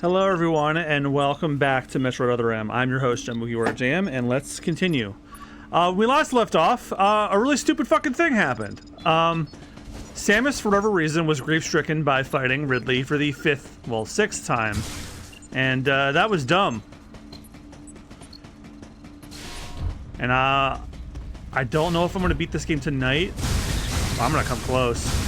Hello, everyone, and welcome back to Metroid Other M. I'm your host, MugiwaraJM, and let's continue. We last left off. A really stupid fucking thing happened. Samus, for whatever reason, was grief-stricken by fighting Ridley for the sixth time, and that was dumb. And I don't know if I'm going to beat this game tonight. I'm going to come close.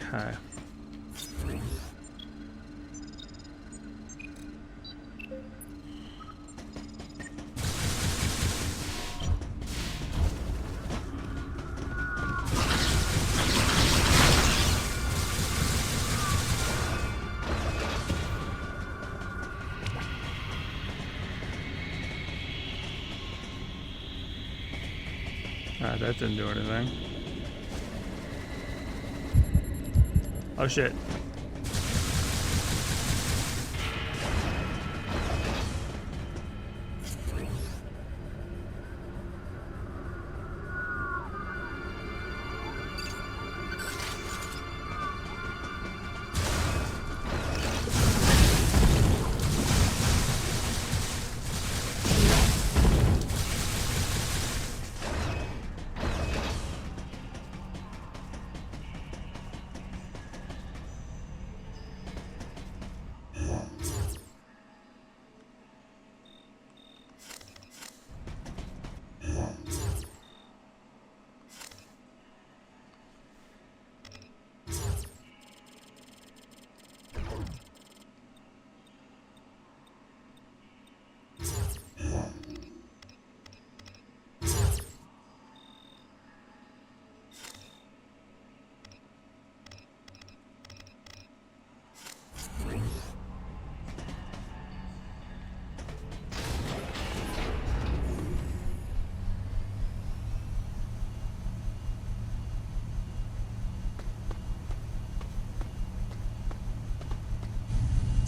Okay. Alright, that didn't do anything. Oh shit.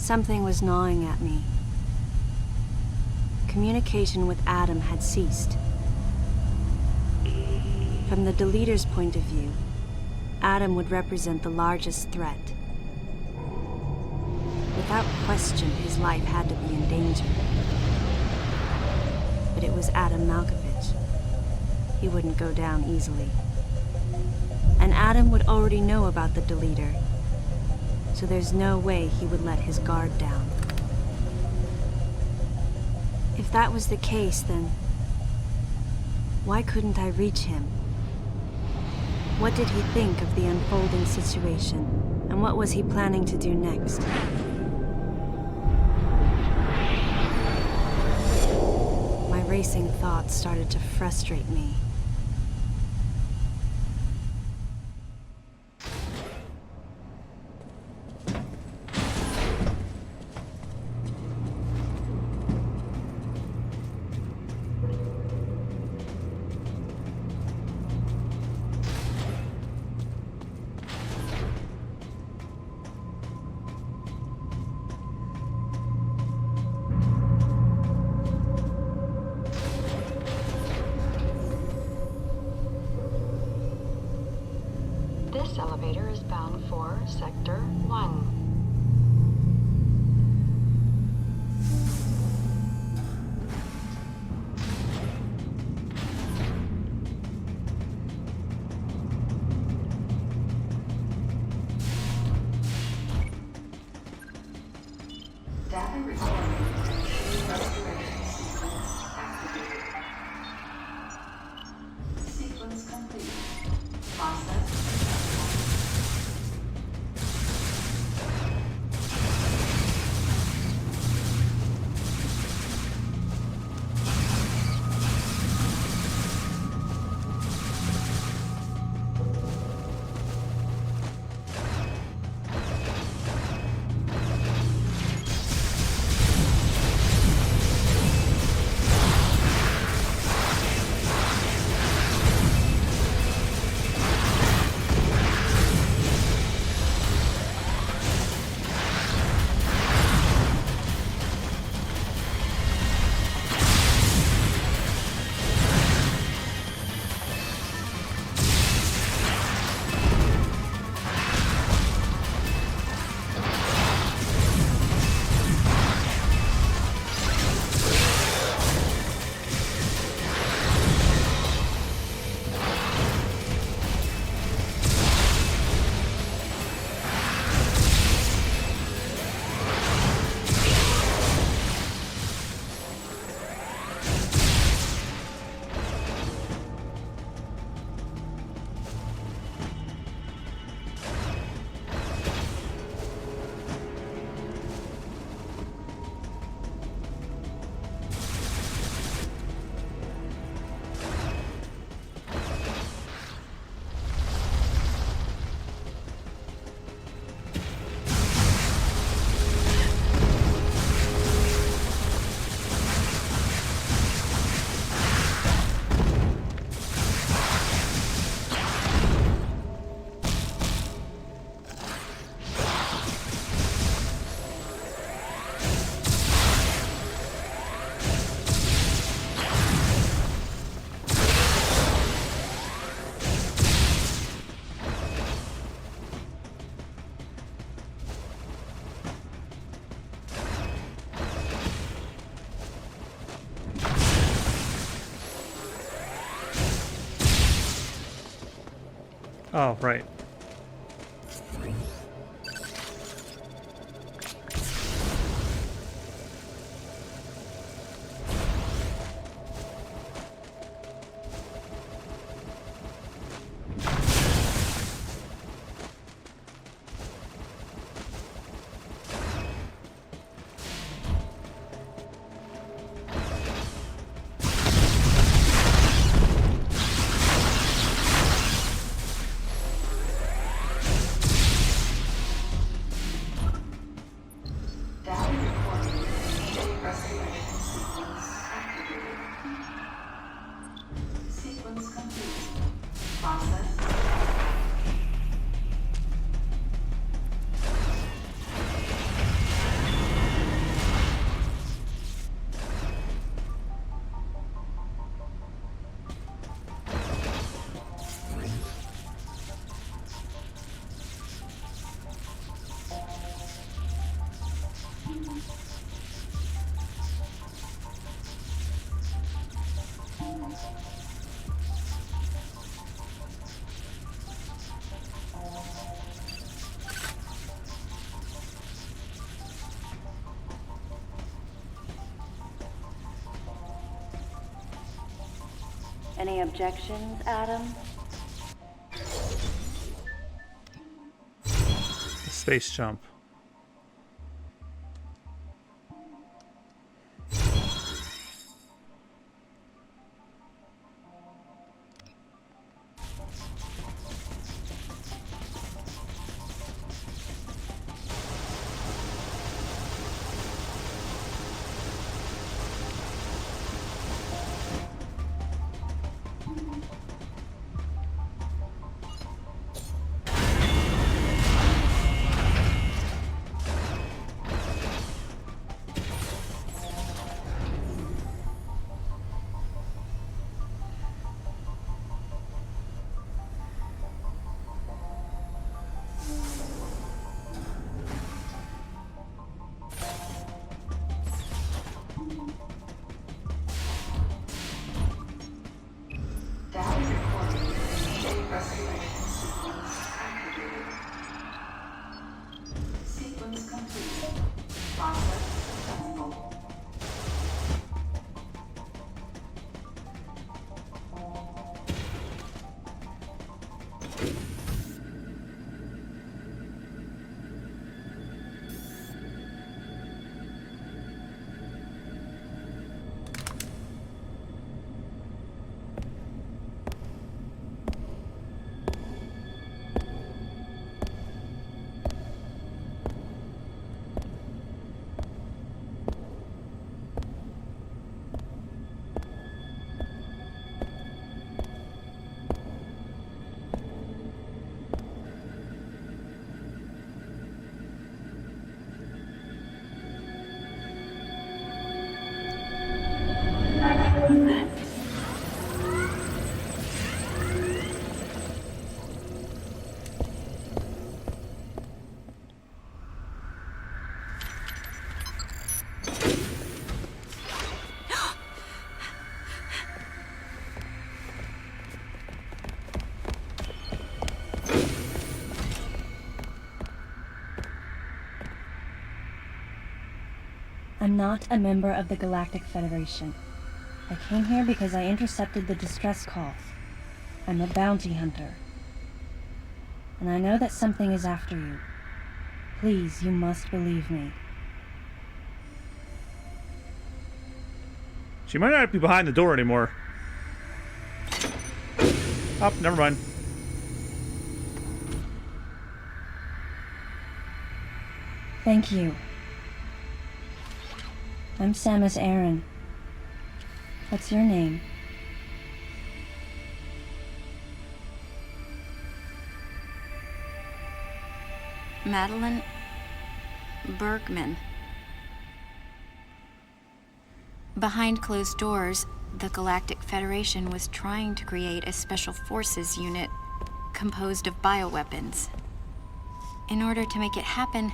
Something was gnawing at me. Communication with Adam had ceased. From the deleter's point of view, Adam would represent the largest threat. Without question, his life had to be in danger. But it was Adam Malkovich. He wouldn't go down easily. And Adam would already know about the deleter, so there's no way he would let his guard down. If that was the case, then why couldn't I reach him? What did he think of the unfolding situation, and what was he planning to do next? My racing thoughts started to frustrate me. This elevator is bound for Sector 1. Data recording. Restoration sequence activated. Sequence complete. Process. Oh, right. Any objections, Adam? Space jump. I'm not a member of the Galactic Federation. I came here because I intercepted the distress call. I'm a bounty hunter. And I know that something is after you. Please, you must believe me. She might not be behind the door anymore. Oh, never mind. Thank you. I'm Samus Aran. What's your name? Madeline Bergman. Behind closed doors, the Galactic Federation was trying to create a special forces unit composed of bioweapons. In order to make it happen,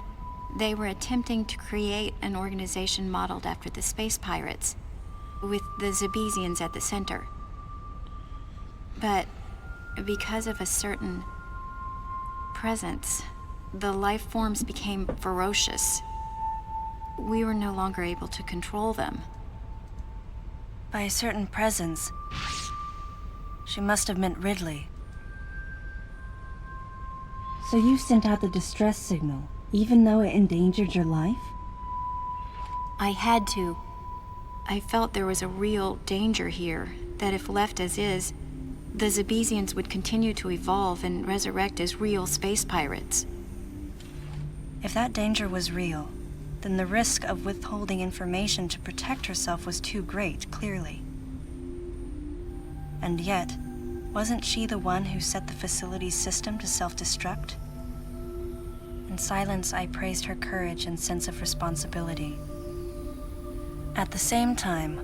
they were attempting to create an organization modeled after the space pirates, with the Zebesians at the center. But because of a certain presence, the life forms became ferocious. We were no longer able to control them. By a certain presence, she must have meant Ridley. So you sent out the distress signal, even though it endangered your life? I had to. I felt there was a real danger here, that if left as is, the Zebesians would continue to evolve and resurrect as real space pirates. If that danger was real, then the risk of withholding information to protect herself was too great, clearly. And yet, wasn't she the one who set the facility's system to self-destruct? In silence, I praised her courage and sense of responsibility. At the same time,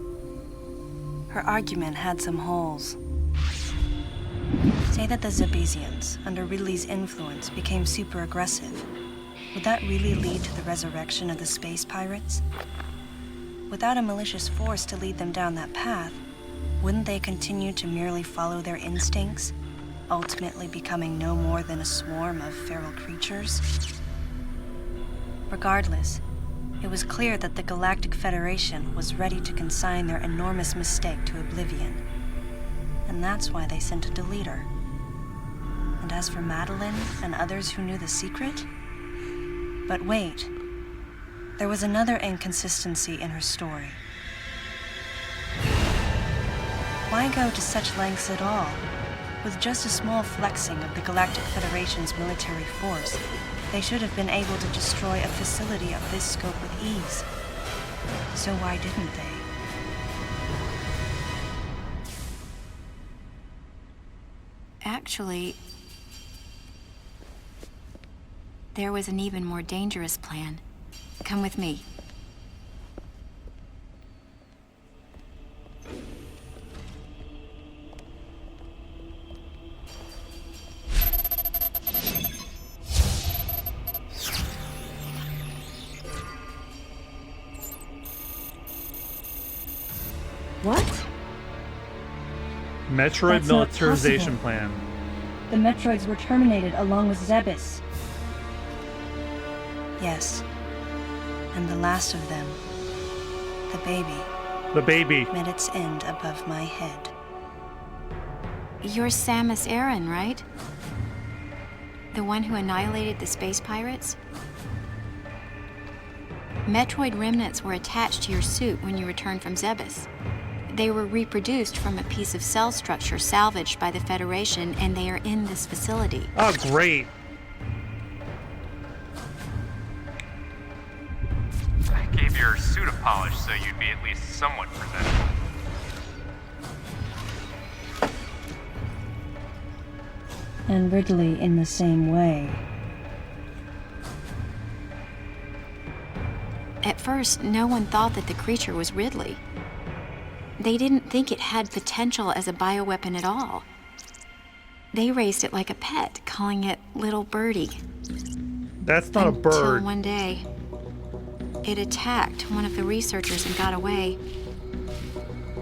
her argument had some holes. Say that the Zebesians, under Ridley's influence, became super aggressive. Would that really lead to the resurrection of the space pirates? Without a malicious force to lead them down that path, wouldn't they continue to merely follow their instincts, ultimately becoming no more than a swarm of feral creatures? Regardless, it was clear that the Galactic Federation was ready to consign their enormous mistake to oblivion. And that's why they sent a deleter. And as for Madeline and others who knew the secret? But wait, there was another inconsistency in her story. Why go to such lengths at all? With just a small flexing of the Galactic Federation's military force, they should have been able to destroy a facility of this scope with ease. So why didn't they? Actually, there was an even more dangerous plan. Come with me. What? Metroid That's not militarization possible. plan. The Metroids were terminated along with Zebes. Yes. And the last of them, the baby, The baby. met its end above my head. You're Samus Aran, right? The one who annihilated the space pirates? Metroid remnants were attached to your suit when you returned from Zebes. They were reproduced from a piece of cell structure salvaged by the Federation, and they are in this facility. Oh, great. I gave your suit a polish so you'd be at least somewhat presentable. And Ridley in the same way. At first, no one thought that the creature was Ridley. They didn't think it had potential as a bioweapon at all. They raised it like a pet, calling it Little Birdie. That's not a bird. Until one day, it attacked one of the researchers and got away.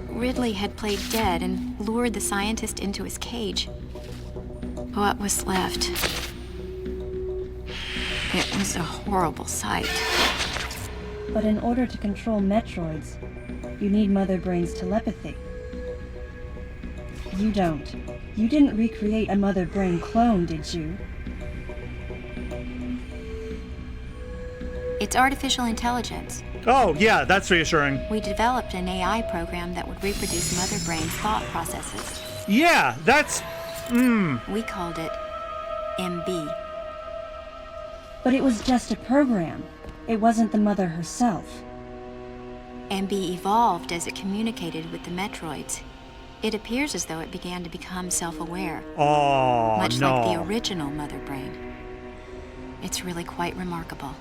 Ridley had played dead and lured the scientist into his cage. What was left? It was a horrible sight. But in order to control Metroids, you need Mother Brain's telepathy. You don't. You didn't recreate a Mother Brain clone, did you? It's artificial intelligence. Oh, yeah, that's reassuring. We developed an AI program that would reproduce Mother Brain's thought processes. Yeah, that's... We called it MB. But it was just a program. It wasn't the Mother herself. MB evolved as it communicated with the Metroids. It appears as though it began to become self-aware, Oh, much no. like the original Mother Brain. It's really quite remarkable.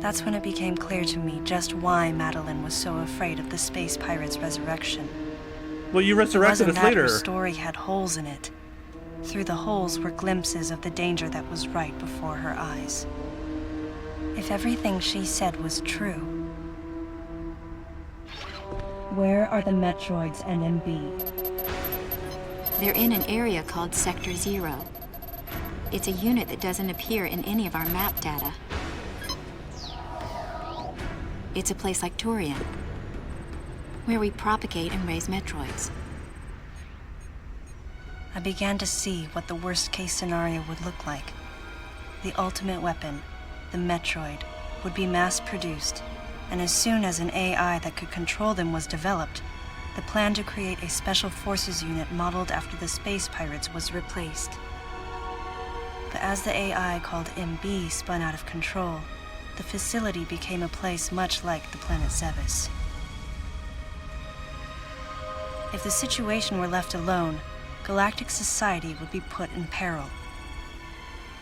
That's when it became clear to me just why Madeline was so afraid of the space pirates' resurrection. Well, you It resurrected wasn't us that later. her story had holes in it. Through the holes were glimpses of the danger that was right before her eyes. If everything she said was true, Where are the Metroids and MB? They're in an area called Sector 0. It's a unit that doesn't appear in any of our map data. It's a place like Turian, where we propagate and raise Metroids. I began to see what the worst-case scenario would look like. The ultimate weapon, the Metroid, would be mass-produced, and as soon as an AI that could control them was developed, the plan to create a special forces unit modeled after the space pirates was replaced. But as the AI called MB spun out of control, the facility became a place much like the planet Zevis. If the situation were left alone, galactic society would be put in peril.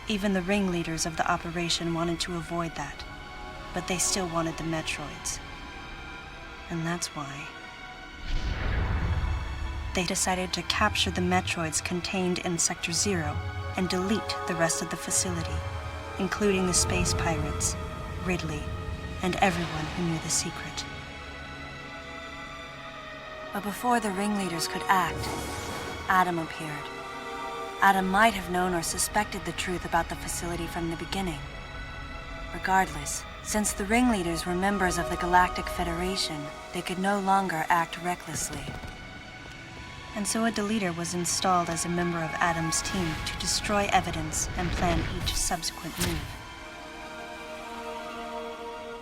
Even the ringleaders of the operation wanted to avoid that, but they still wanted the Metroids. And that's why they decided to capture the Metroids contained in Sector 0 and delete the rest of the facility, including the space pirates, Ridley, and everyone who knew the secret. But before the ringleaders could act, Adam appeared. Adam might have known or suspected the truth about the facility from the beginning. Regardless, since the ringleaders were members of the Galactic Federation, they could no longer act recklessly. And so a deleter was installed as a member of Adam's team to destroy evidence and plan each subsequent move.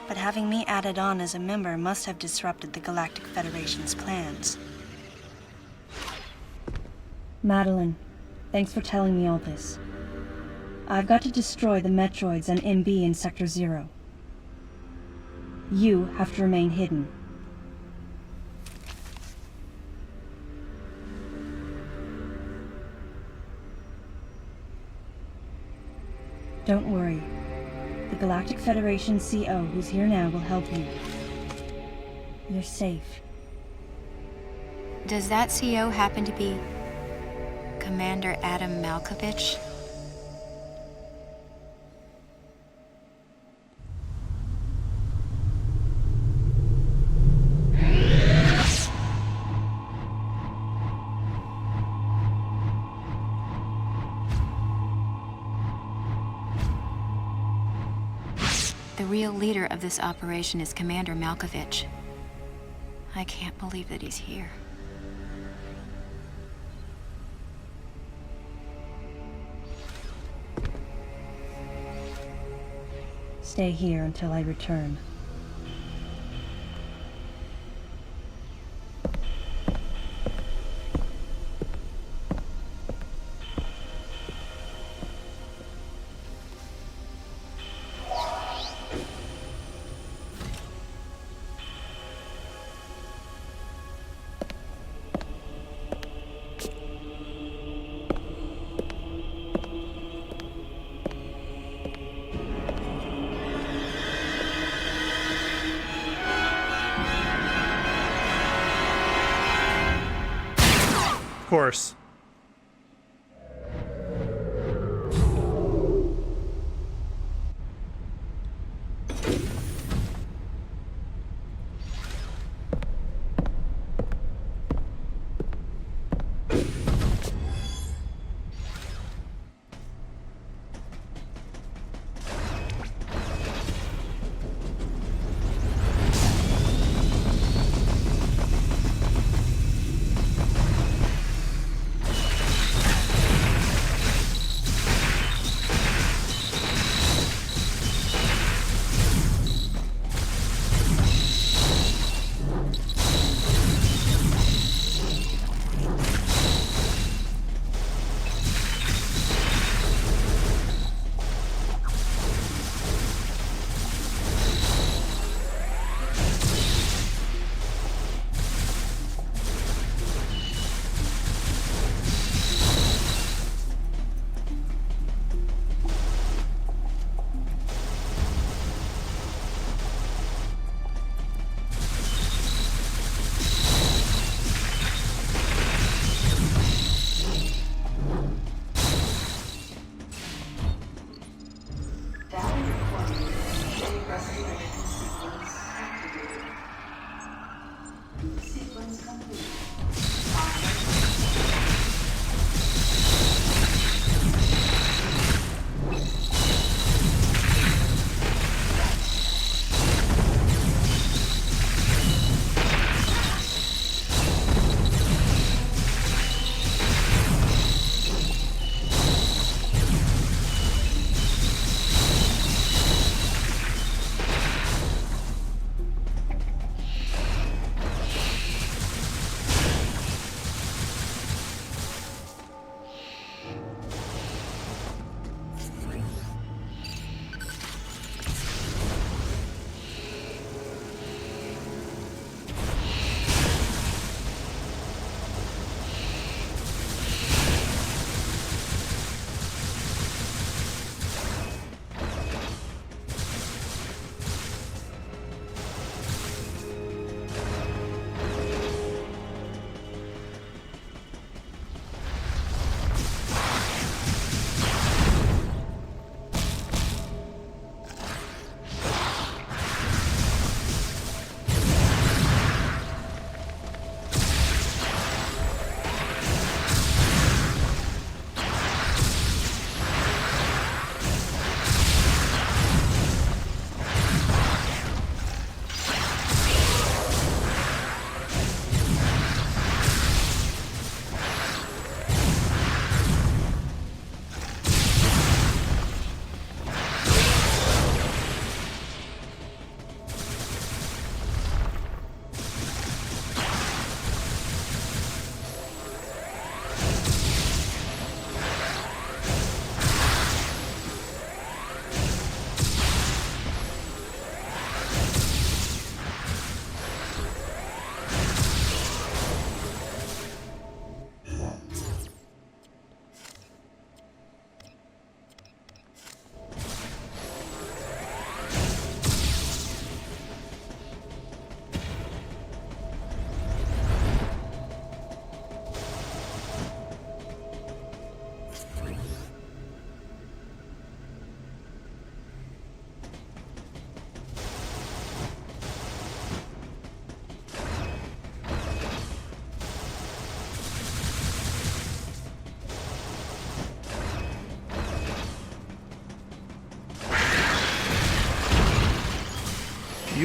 But having me added on as a member must have disrupted the Galactic Federation's plans. Madeline, thanks for telling me all this. I've got to destroy the Metroids and MB in Sector 0. You have to remain hidden. Don't worry. The Galactic Federation CO who's here now will help you. You're safe. Does that CO happen to be Commander Adam Malkovich? The real leader of this operation is Commander Malkovich. I can't believe that he's here. Stay here until I return. Of course.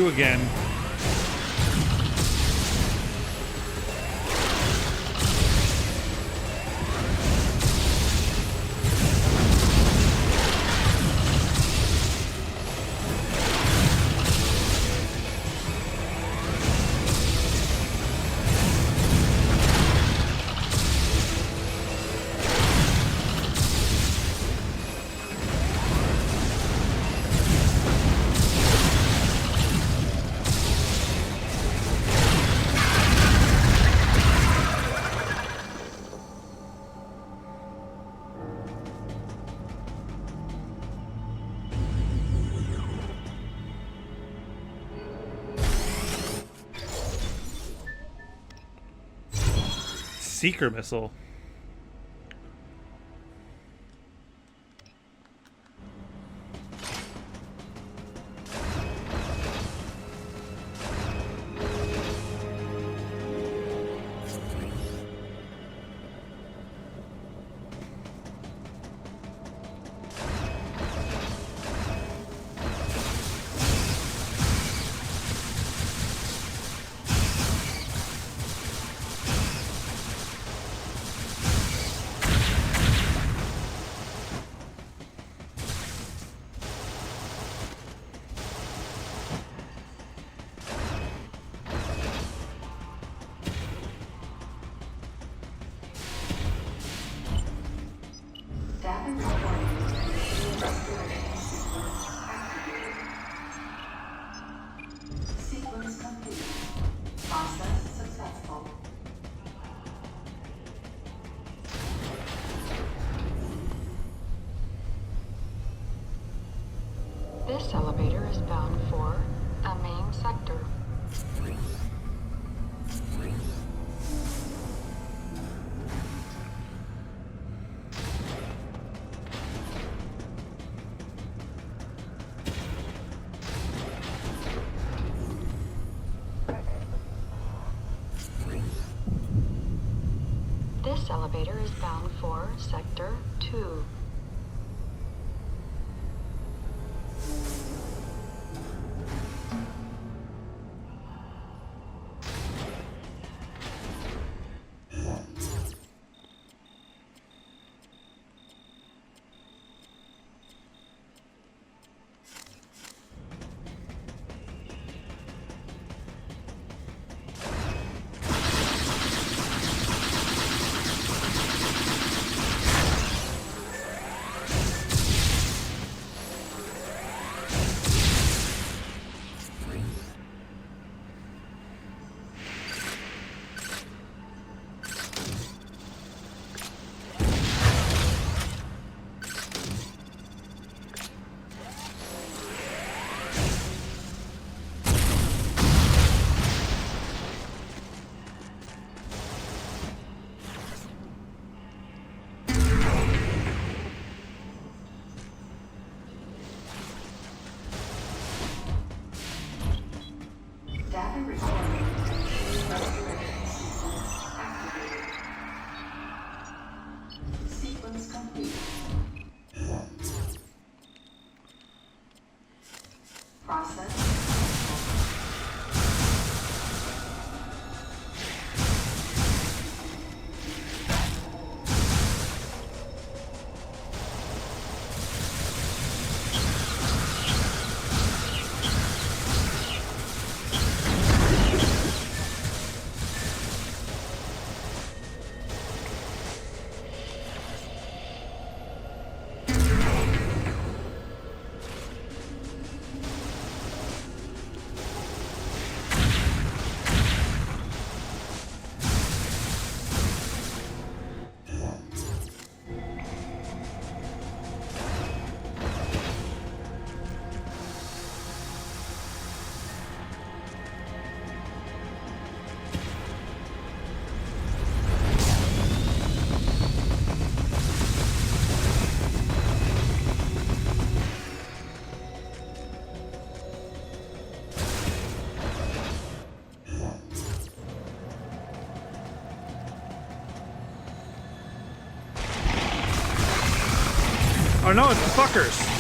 you again. Seeker missile. This elevator is bound for a main sector. This elevator is bound for Sector 2. Oh no, it's the fuckers.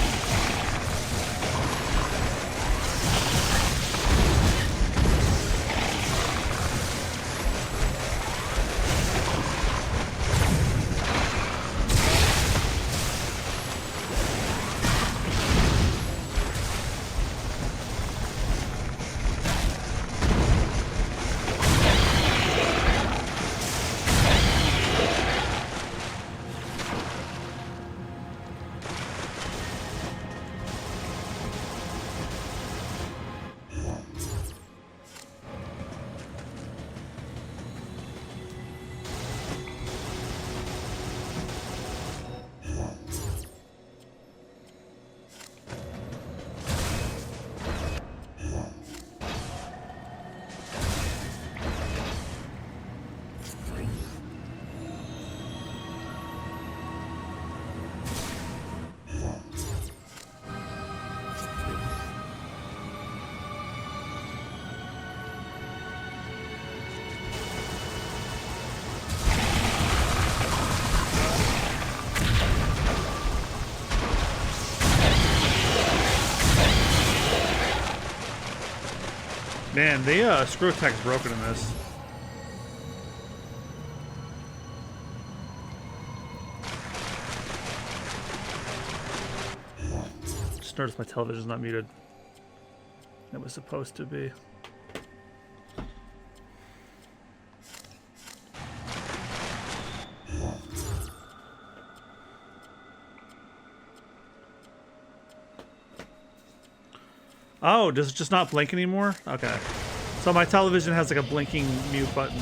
Man, the screw attack is broken in this. Just noticed my television's not muted. It was supposed to be. Oh, does it just not blink anymore? Okay. So my television has like a blinking mute button.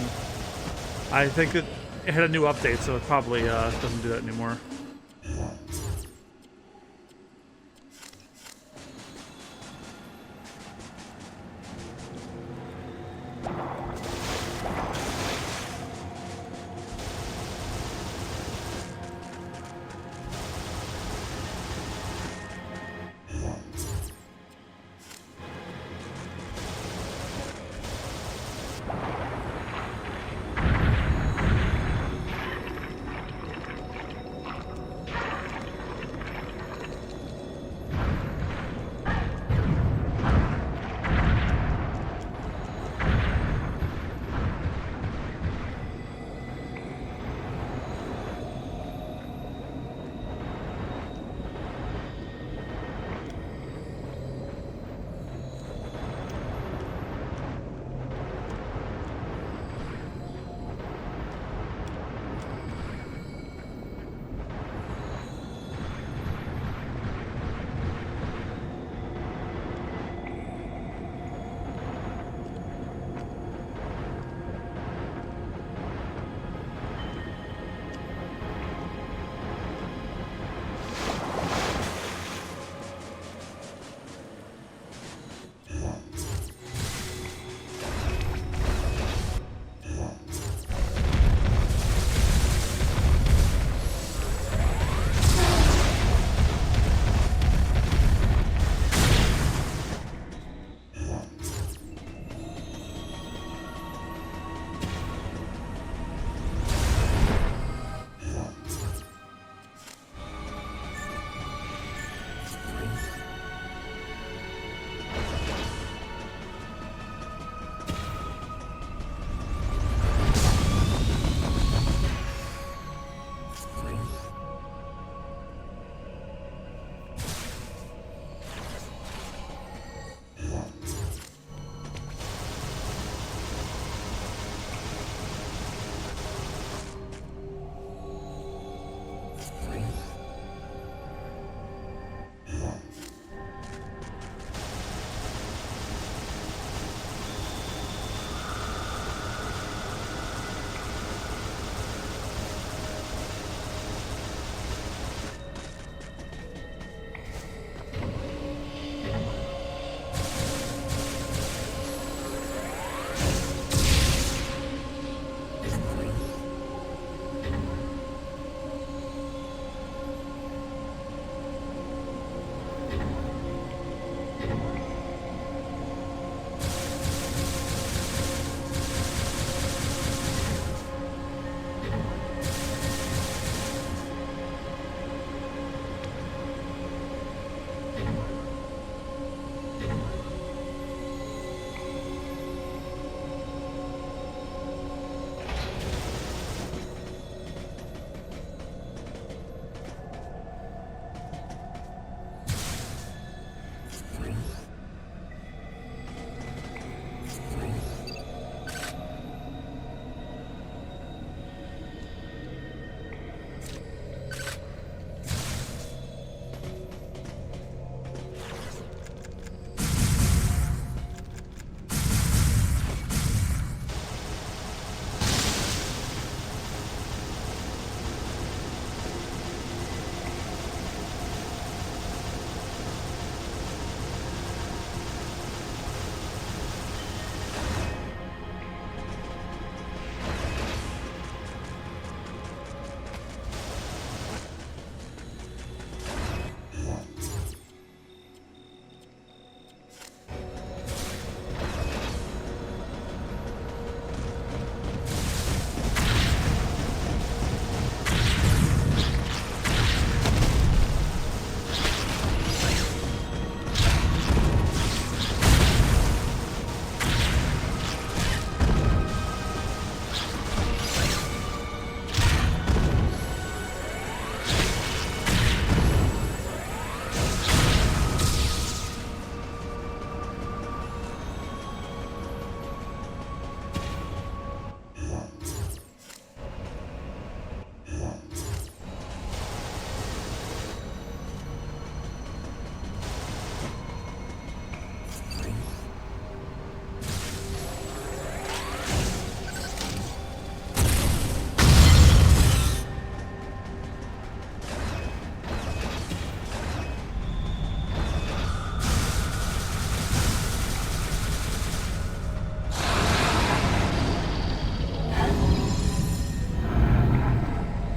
I think it had a new update, so it probably doesn't do that anymore.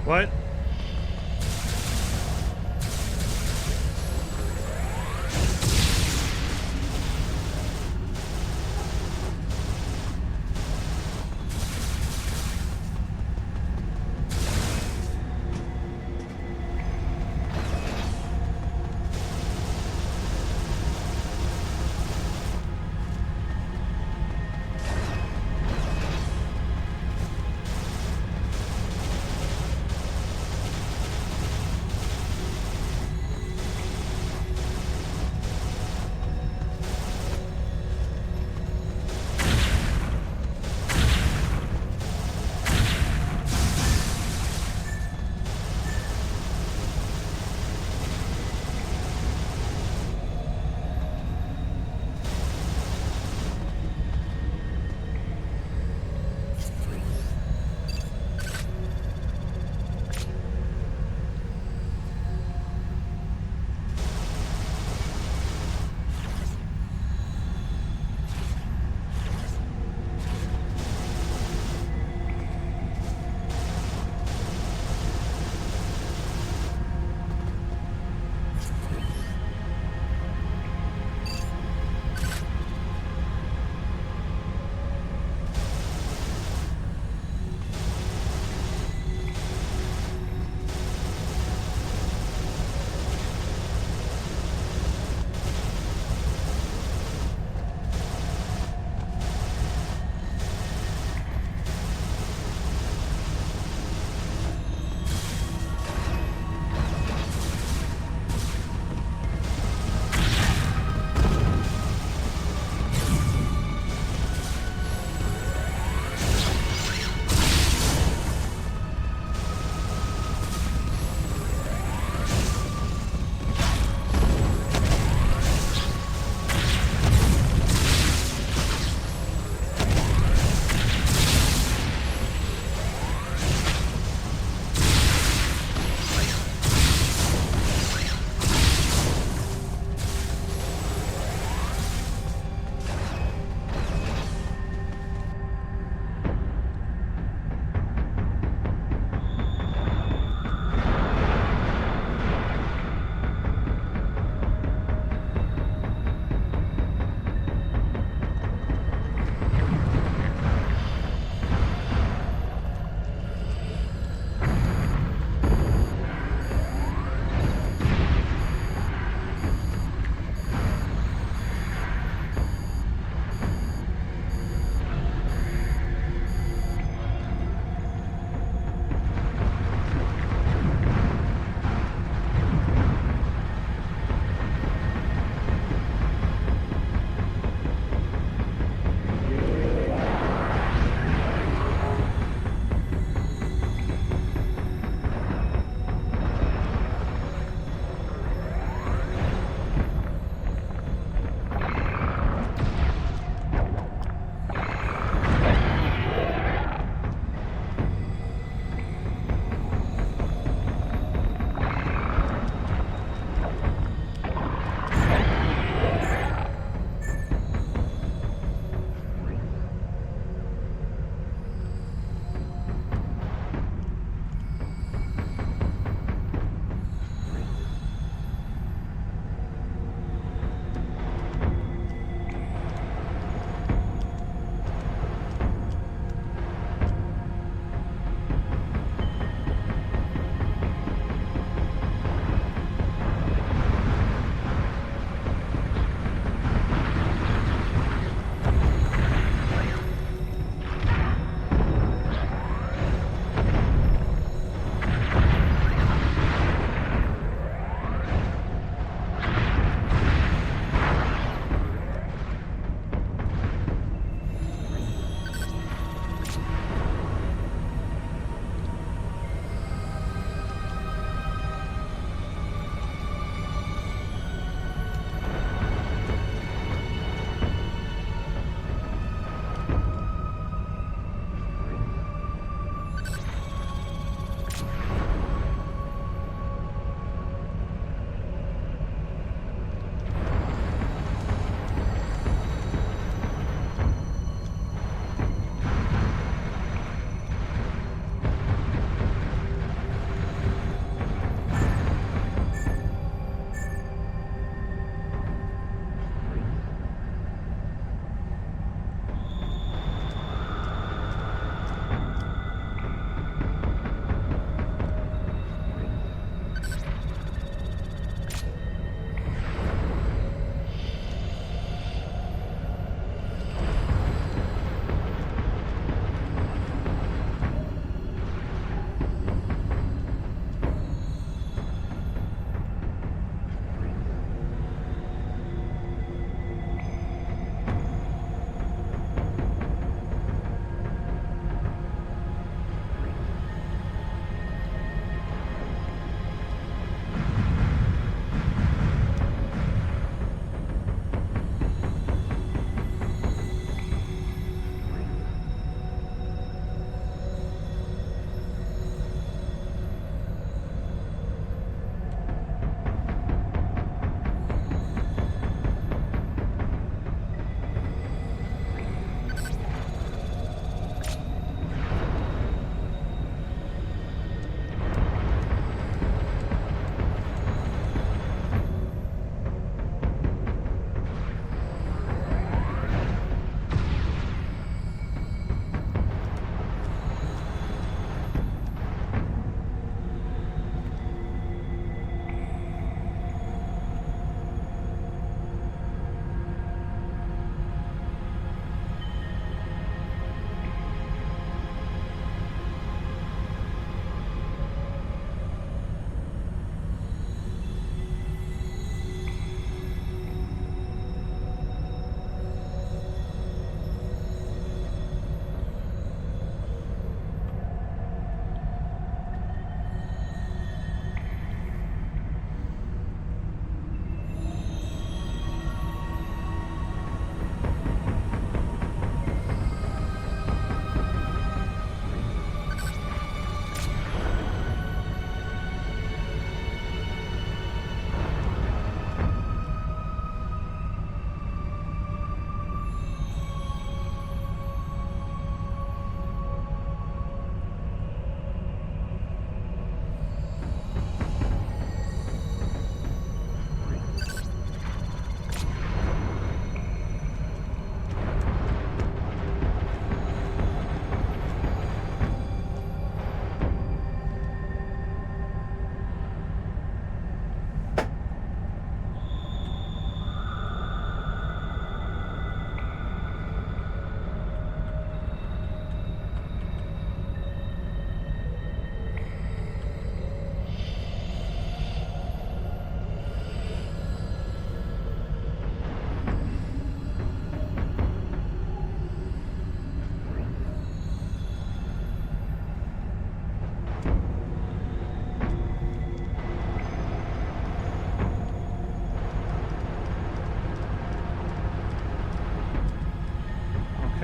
What?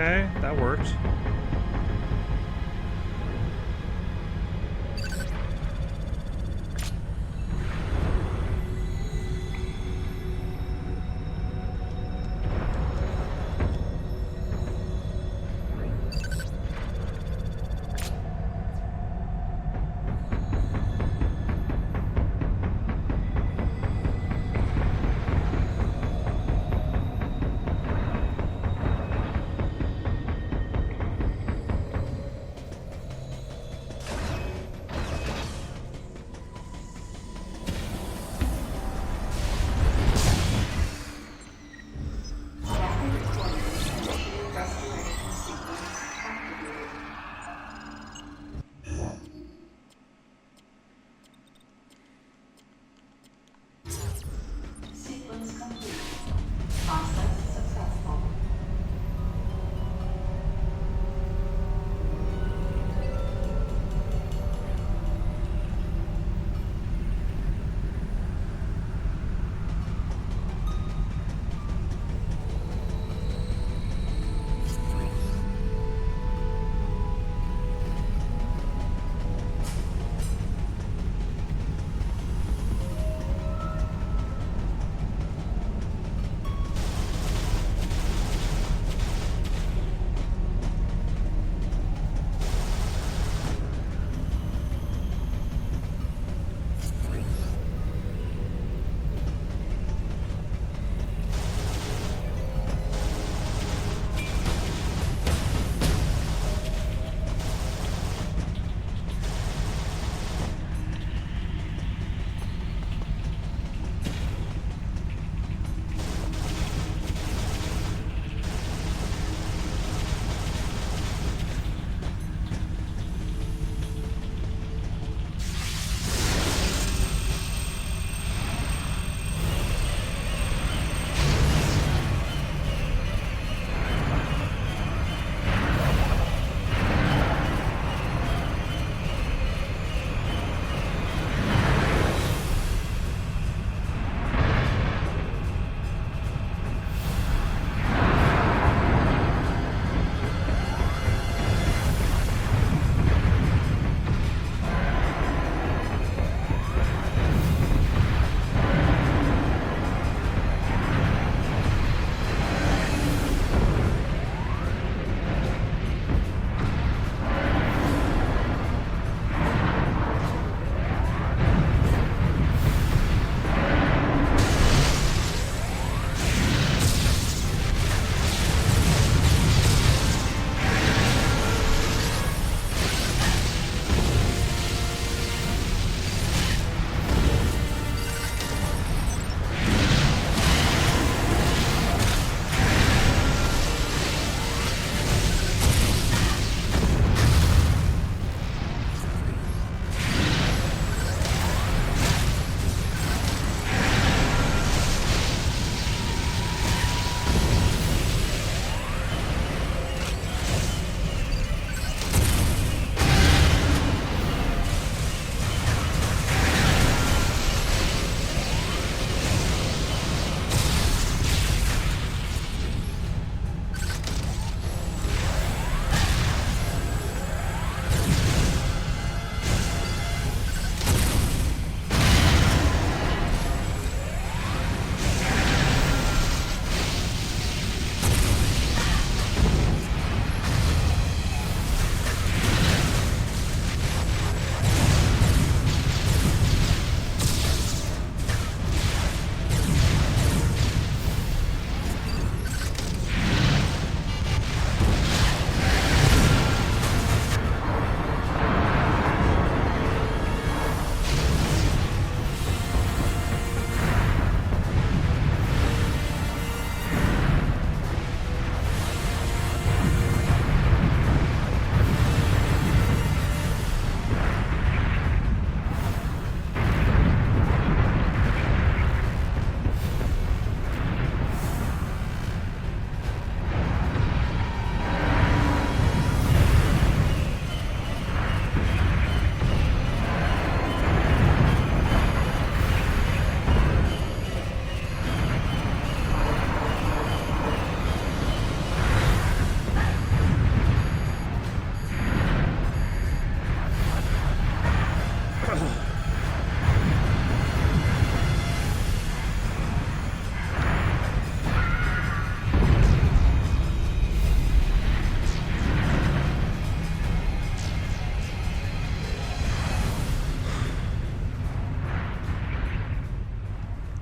Okay, that worked.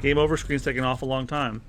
Game over screen's taking off a long time.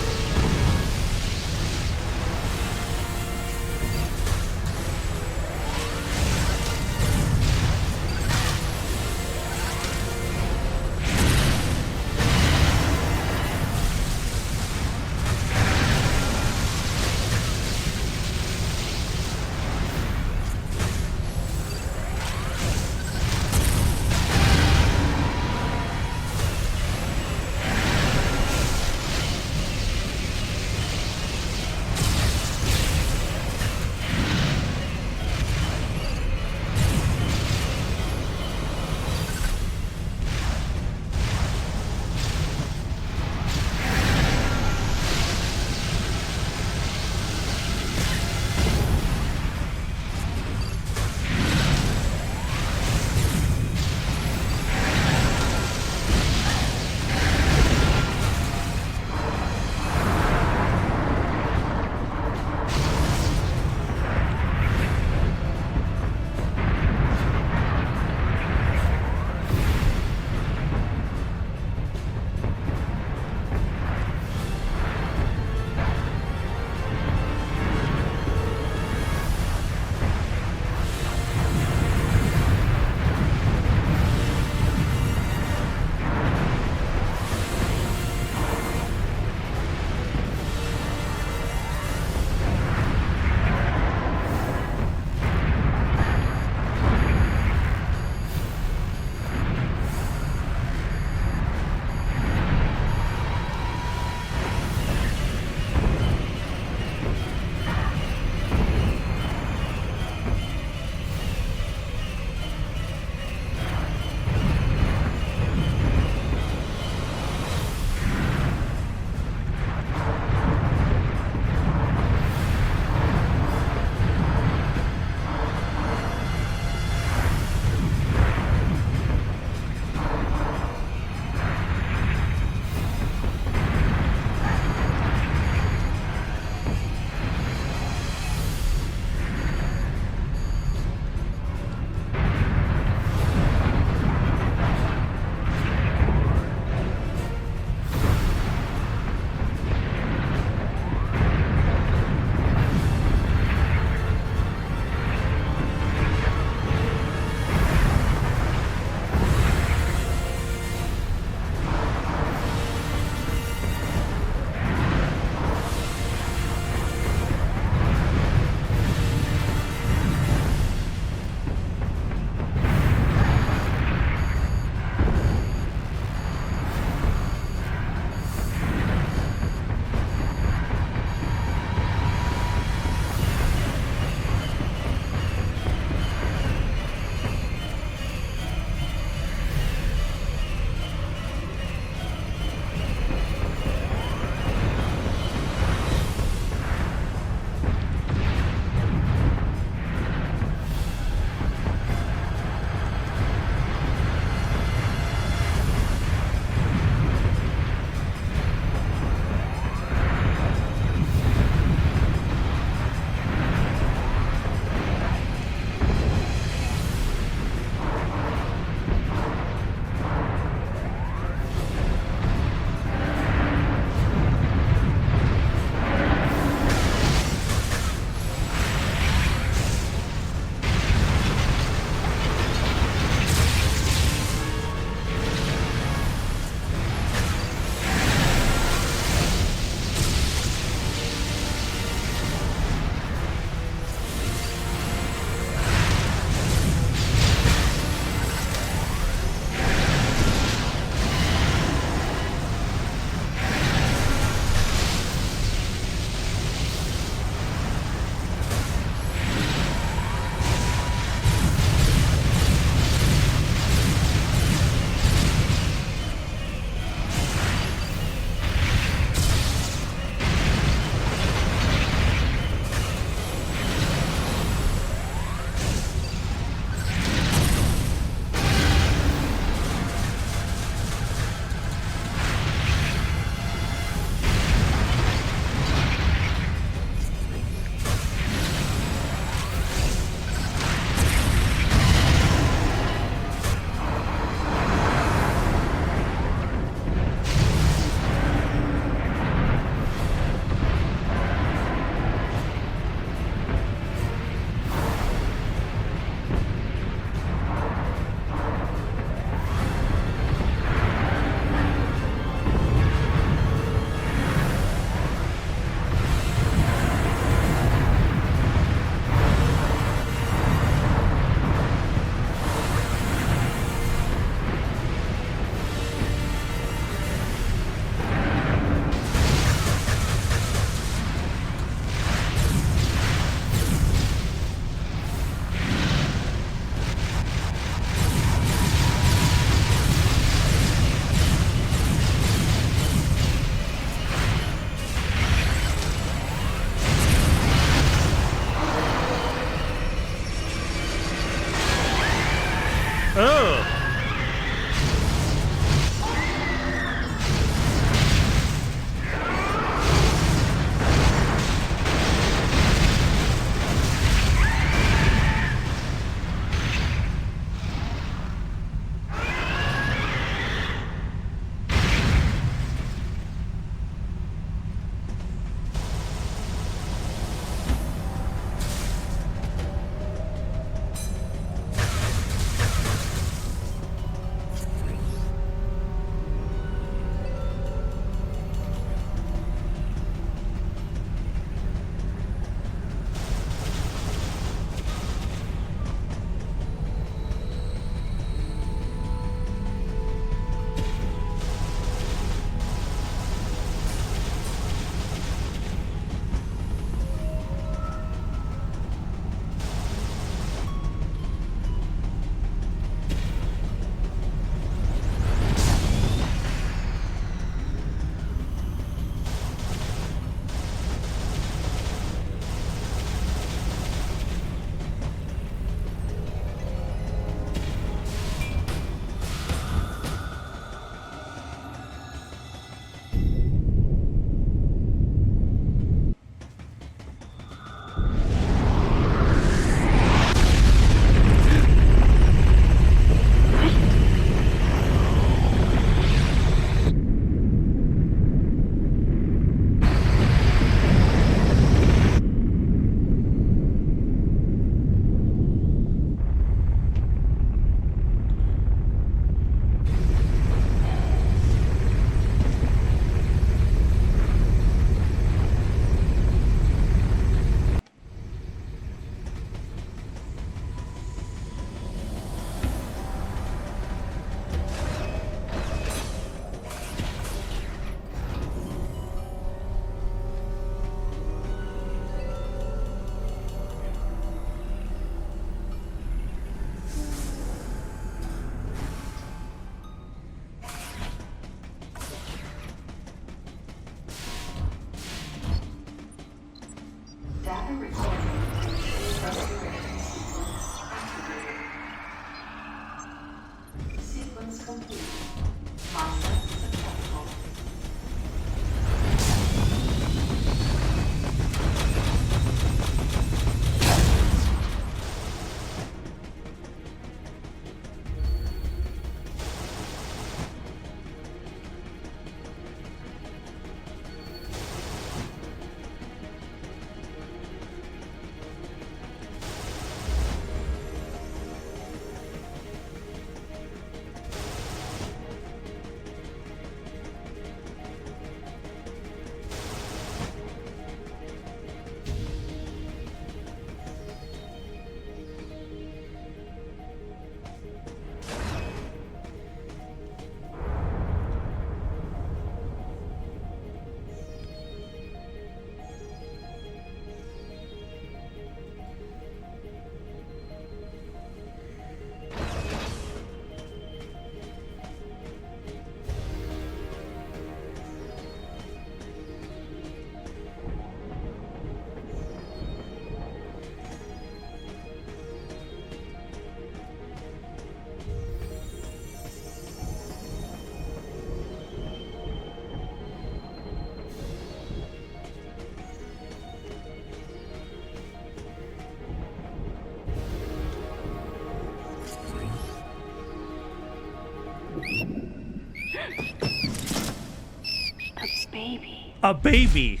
baby. A baby.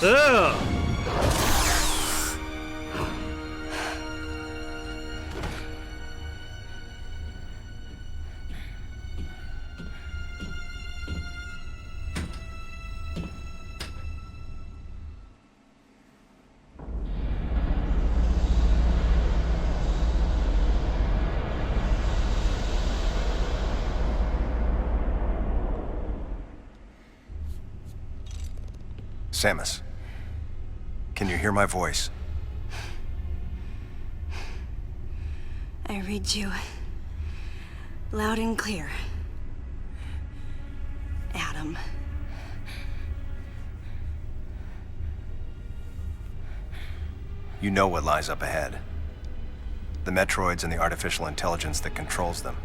Ugh. Samus, can you hear my voice? I read you loud and clear, Adam. You know what lies up ahead. The Metroids and the artificial intelligence that controls them.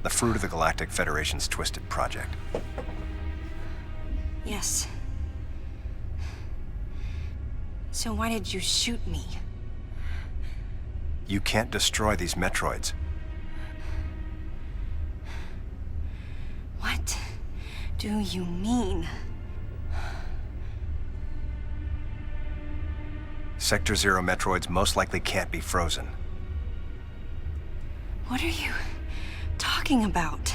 The fruit of the Galactic Federation's twisted project. Yes. So why did you shoot me? You can't destroy these Metroids. What do you mean? Sector Zero Metroids most likely can't be frozen. What are you talking about?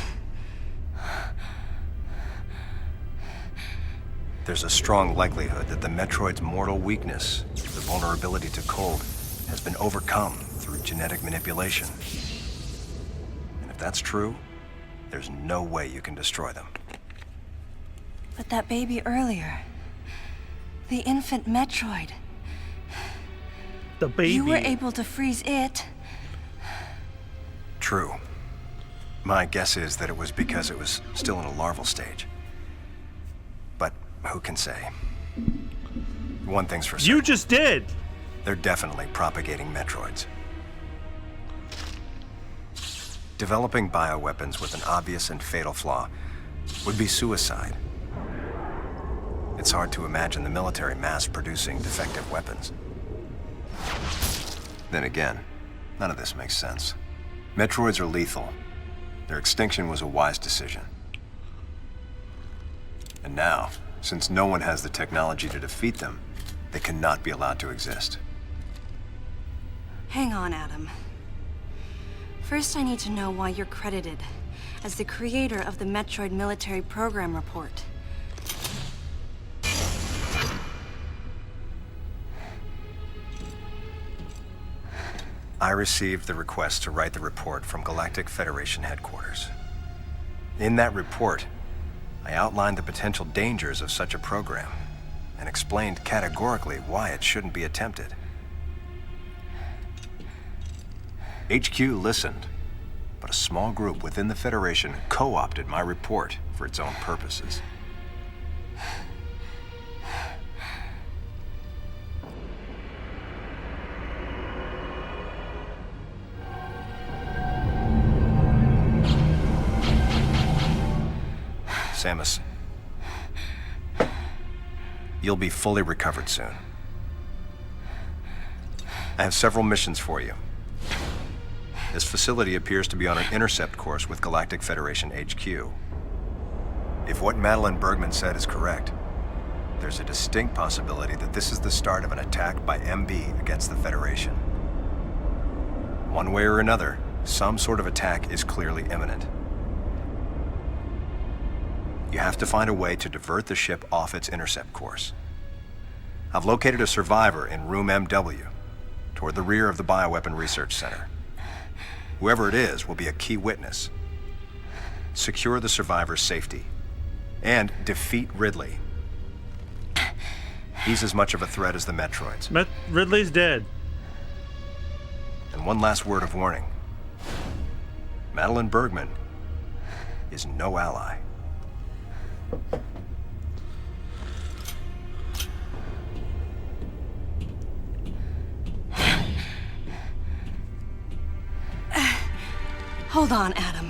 There's a strong likelihood that the Metroid's mortal weakness, the vulnerability to cold, has been overcome through genetic manipulation. And if that's true, there's no way you can destroy them. But that baby earlier, the infant Metroid, The baby. you were able to freeze it. True. My guess is that it was because it was still in a larval stage. But who can say? One thing's for certain. You just did. They're definitely propagating Metroids. Developing bioweapons with an obvious and fatal flaw would be suicide. It's hard to imagine the military mass-producing defective weapons. Then again, none of this makes sense. Metroids are lethal. Their extinction was a wise decision. And now, since no one has the technology to defeat them, they cannot be allowed to exist. Hang on, Adam. First, I need to know why you're credited as the creator of the Metroid Military Program Report. I received the request to write the report from Galactic Federation headquarters. In that report, I outlined the potential dangers of such a program and explained categorically why it shouldn't be attempted. HQ listened, but a small group within the Federation co-opted my report for its own purposes. Samus, you'll be fully recovered soon. I have several missions for you. This facility appears to be on an intercept course with Galactic Federation HQ. If what Madeline Bergman said is correct, there's a distinct possibility that this is the start of an attack by MB against the Federation. One way or another, some sort of attack is clearly imminent. You have to find a way to divert the ship off its intercept course. I've located a survivor in room MW, toward the rear of the Bioweapon Research Center. Whoever it is will be a key witness. Secure the survivor's safety, and defeat Ridley. He's as much of a threat as the Metroids. Ridley's dead. And one last word of warning. Madeline Bergman is no ally. Hold on, Adam.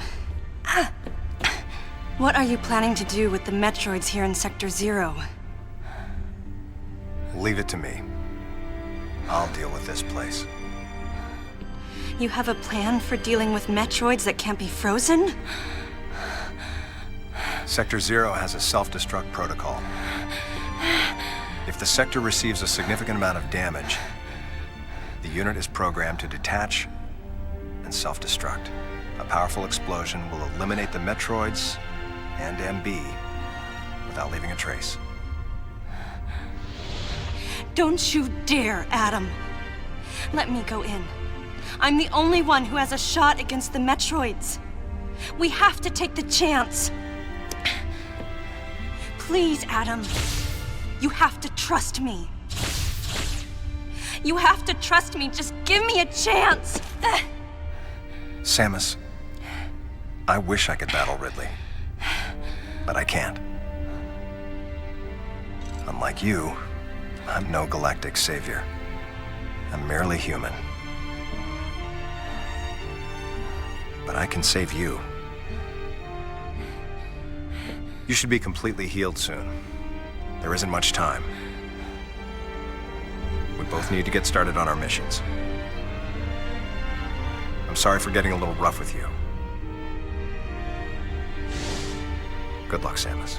What are you planning to do with the Metroids here in Sector 0? Leave it to me. I'll deal with this place. You have a plan for dealing with Metroids that can't be frozen? Sector 0 has a self-destruct protocol. If the sector receives a significant amount of damage, the unit is programmed to detach and self-destruct. A powerful explosion will eliminate the Metroids and MB without leaving a trace. Don't you dare, Adam. Let me go in. I'm the only one who has a shot against the Metroids. We have to take the chance. Please, Adam. You have to trust me. You have to trust me. Just give me a chance. Samus, I wish I could battle Ridley, but I can't. Unlike you, I'm no galactic savior. I'm merely human. But I can save you. You should be completely healed soon. There isn't much time. We both need to get started on our missions. I'm sorry for getting a little rough with you. Good luck, Samus.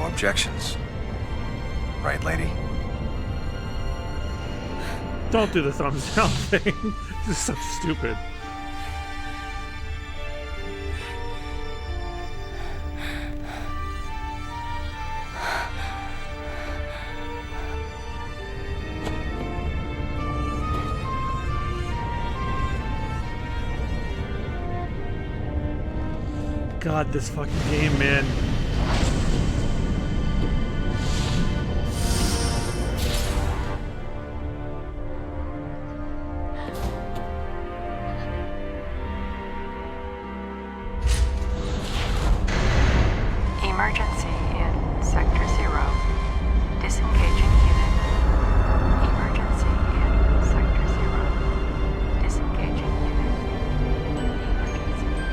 Objections. Right, lady? Don't do the thumbs down thing. This is so stupid. God, this fucking game, man. Emergency in Sector 0. Disengaging unit. Emergency in Sector 0. Disengaging unit. Emergency in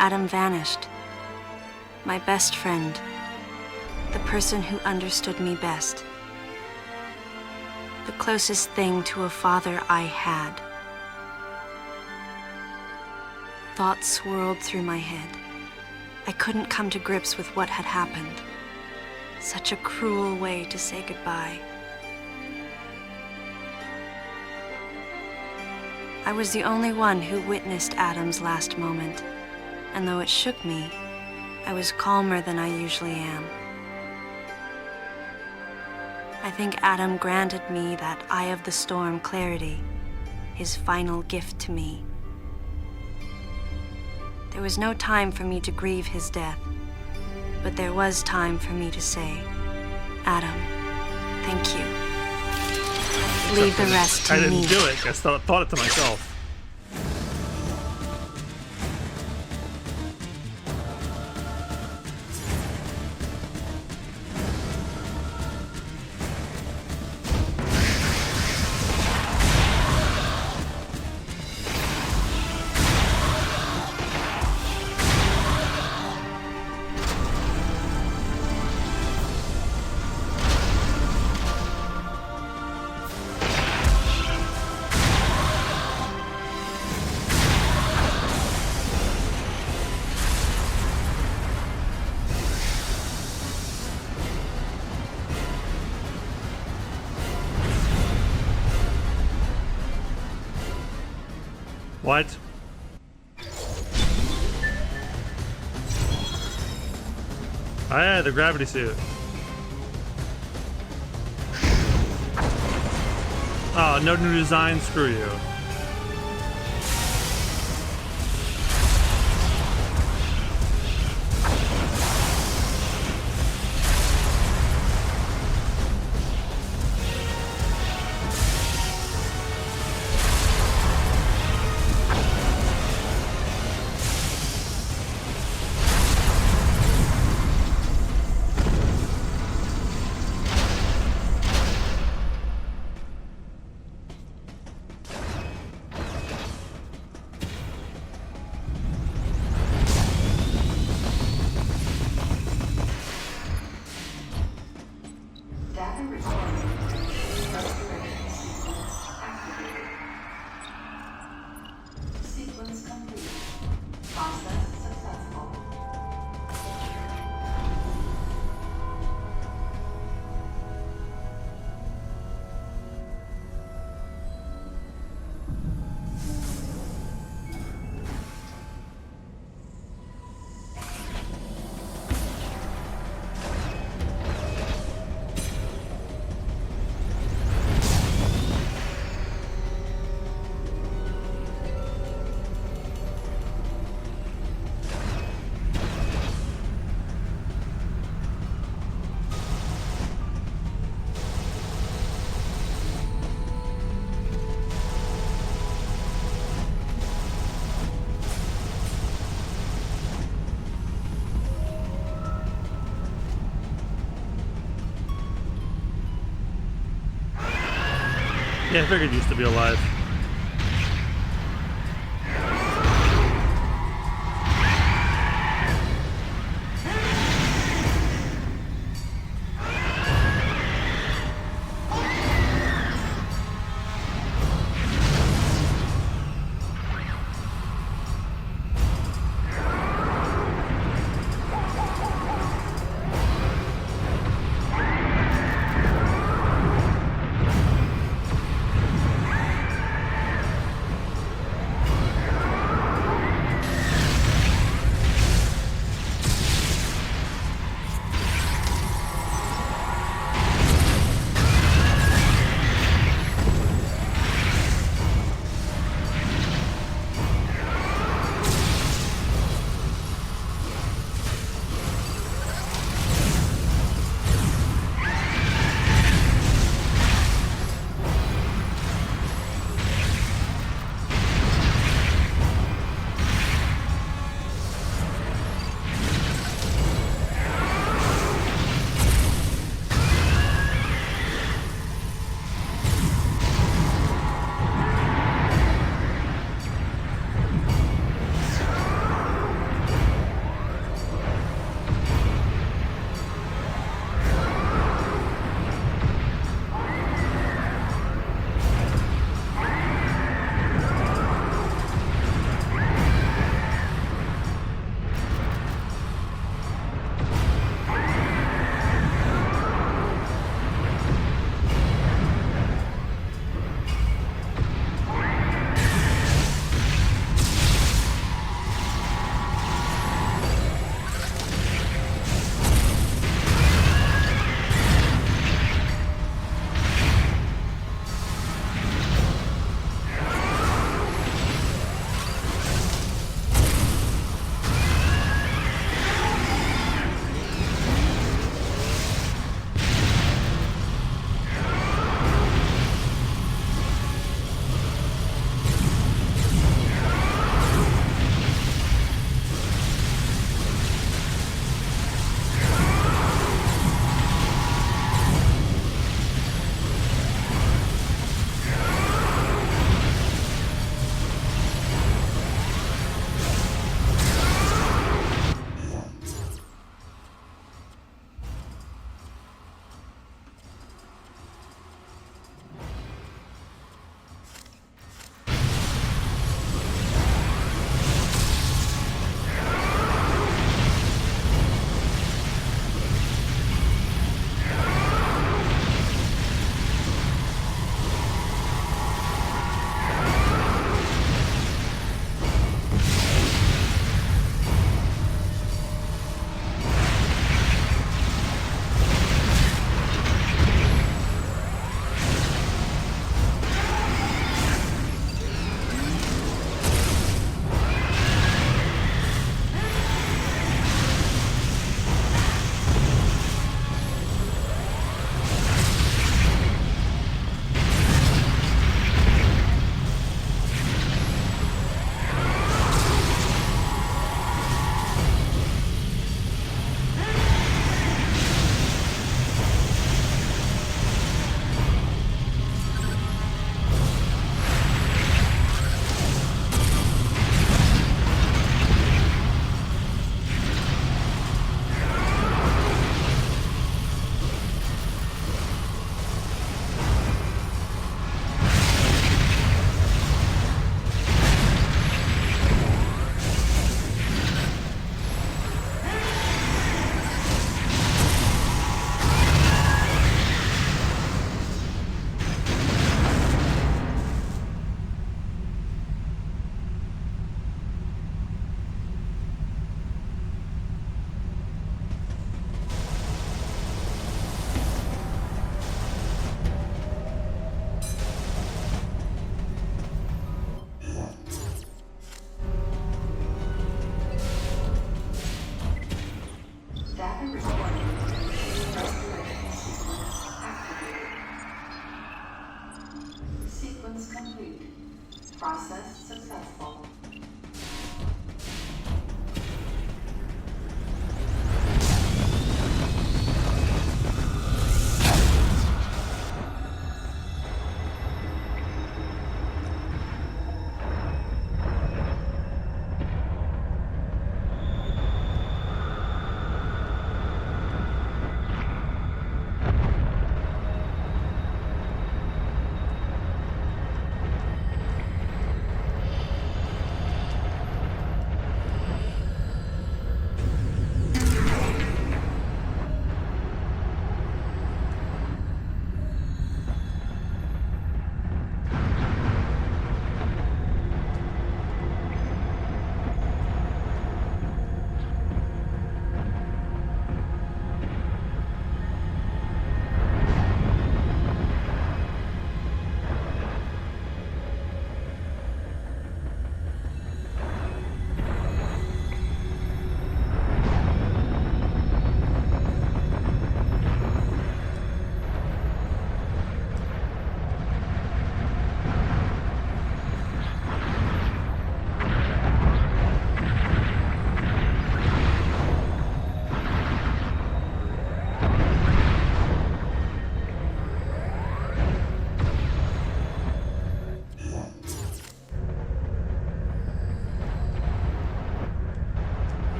Adam vanished. My best friend. The person who understood me best. The closest thing to a father I had. Thoughts swirled through my head. I couldn't come to grips with what had happened. Such a cruel way to say goodbye. I was the only one who witnessed Adam's last moment. And though it shook me, I was calmer than I usually am. I think Adam granted me that Eye of the Storm clarity, his final gift to me. There was no time for me to grieve his death, but there was time for me to say, Adam, thank you. Leave the rest to me. I didn't do it. I thought it to myself. What? Oh yeah, the gravity suit. Oh, no new design, screw you. Data recording. Restoration sequence activated. Sequence complete. Process successful. Yeah, I figured you used to be alive.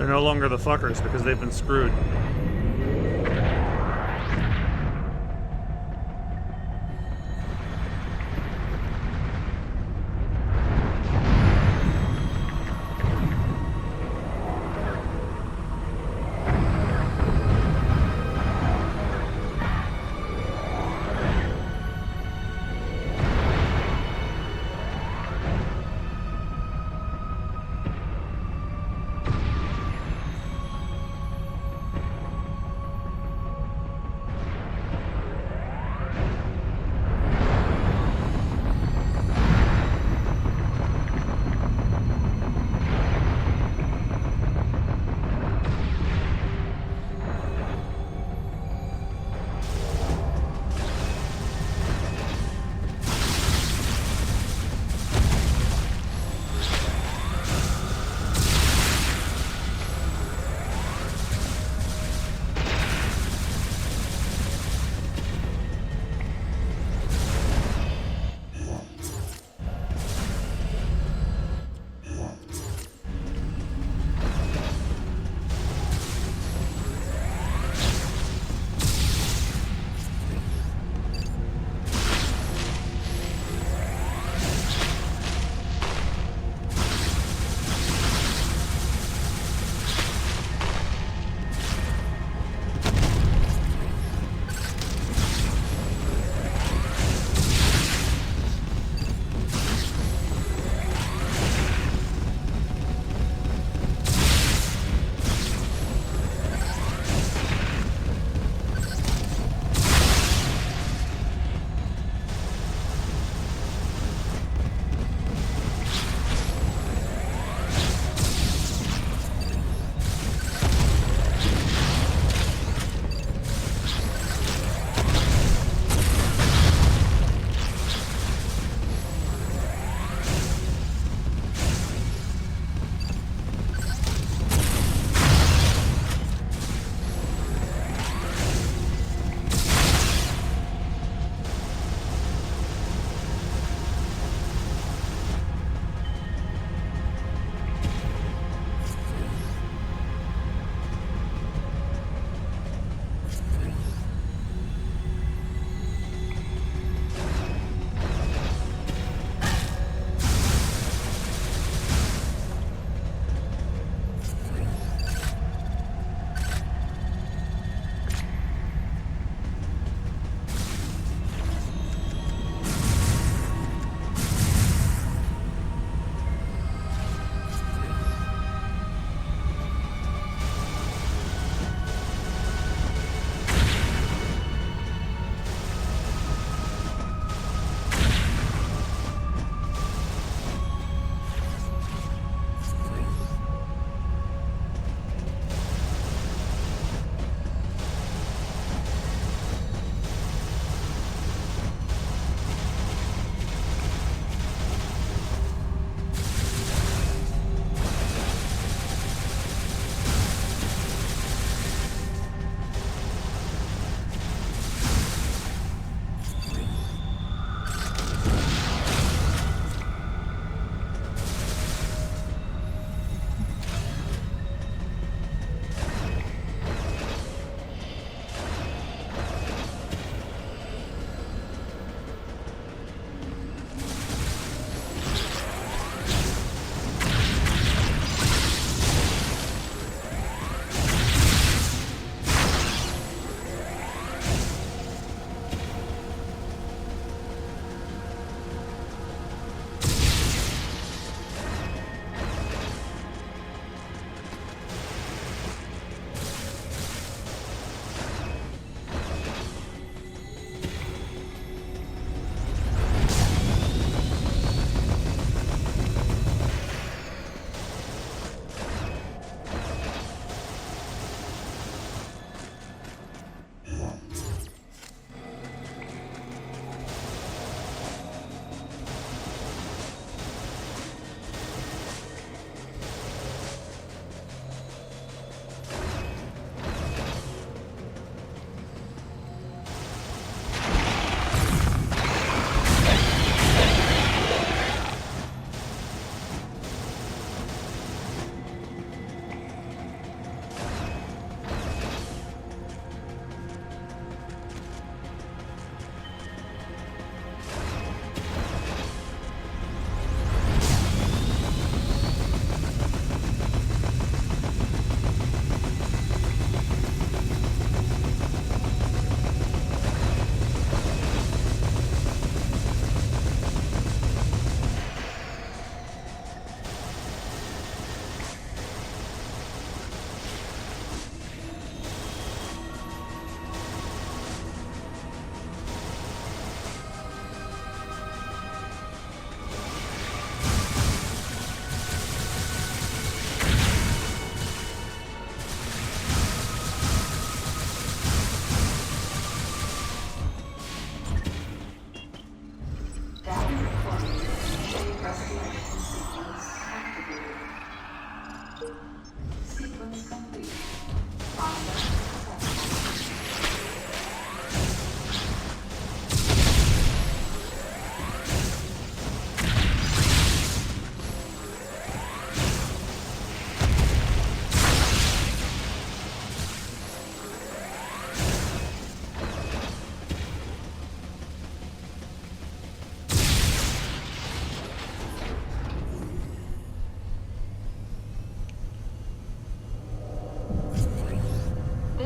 They're no longer the fuckers because they've been screwed.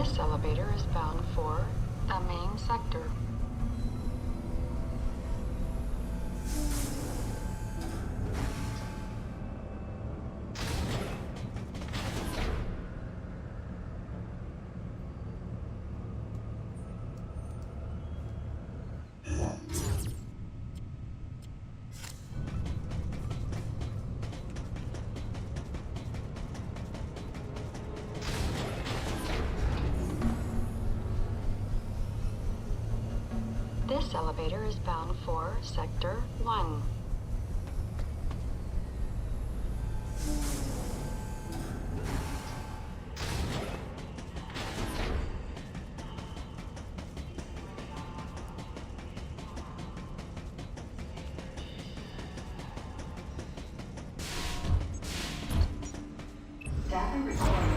This elevator is bound for the main sector. This elevator is bound for Sector 1. Data recording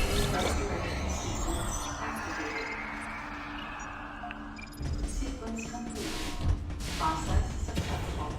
and restoration sequence activated. Sequence complete. Process successful.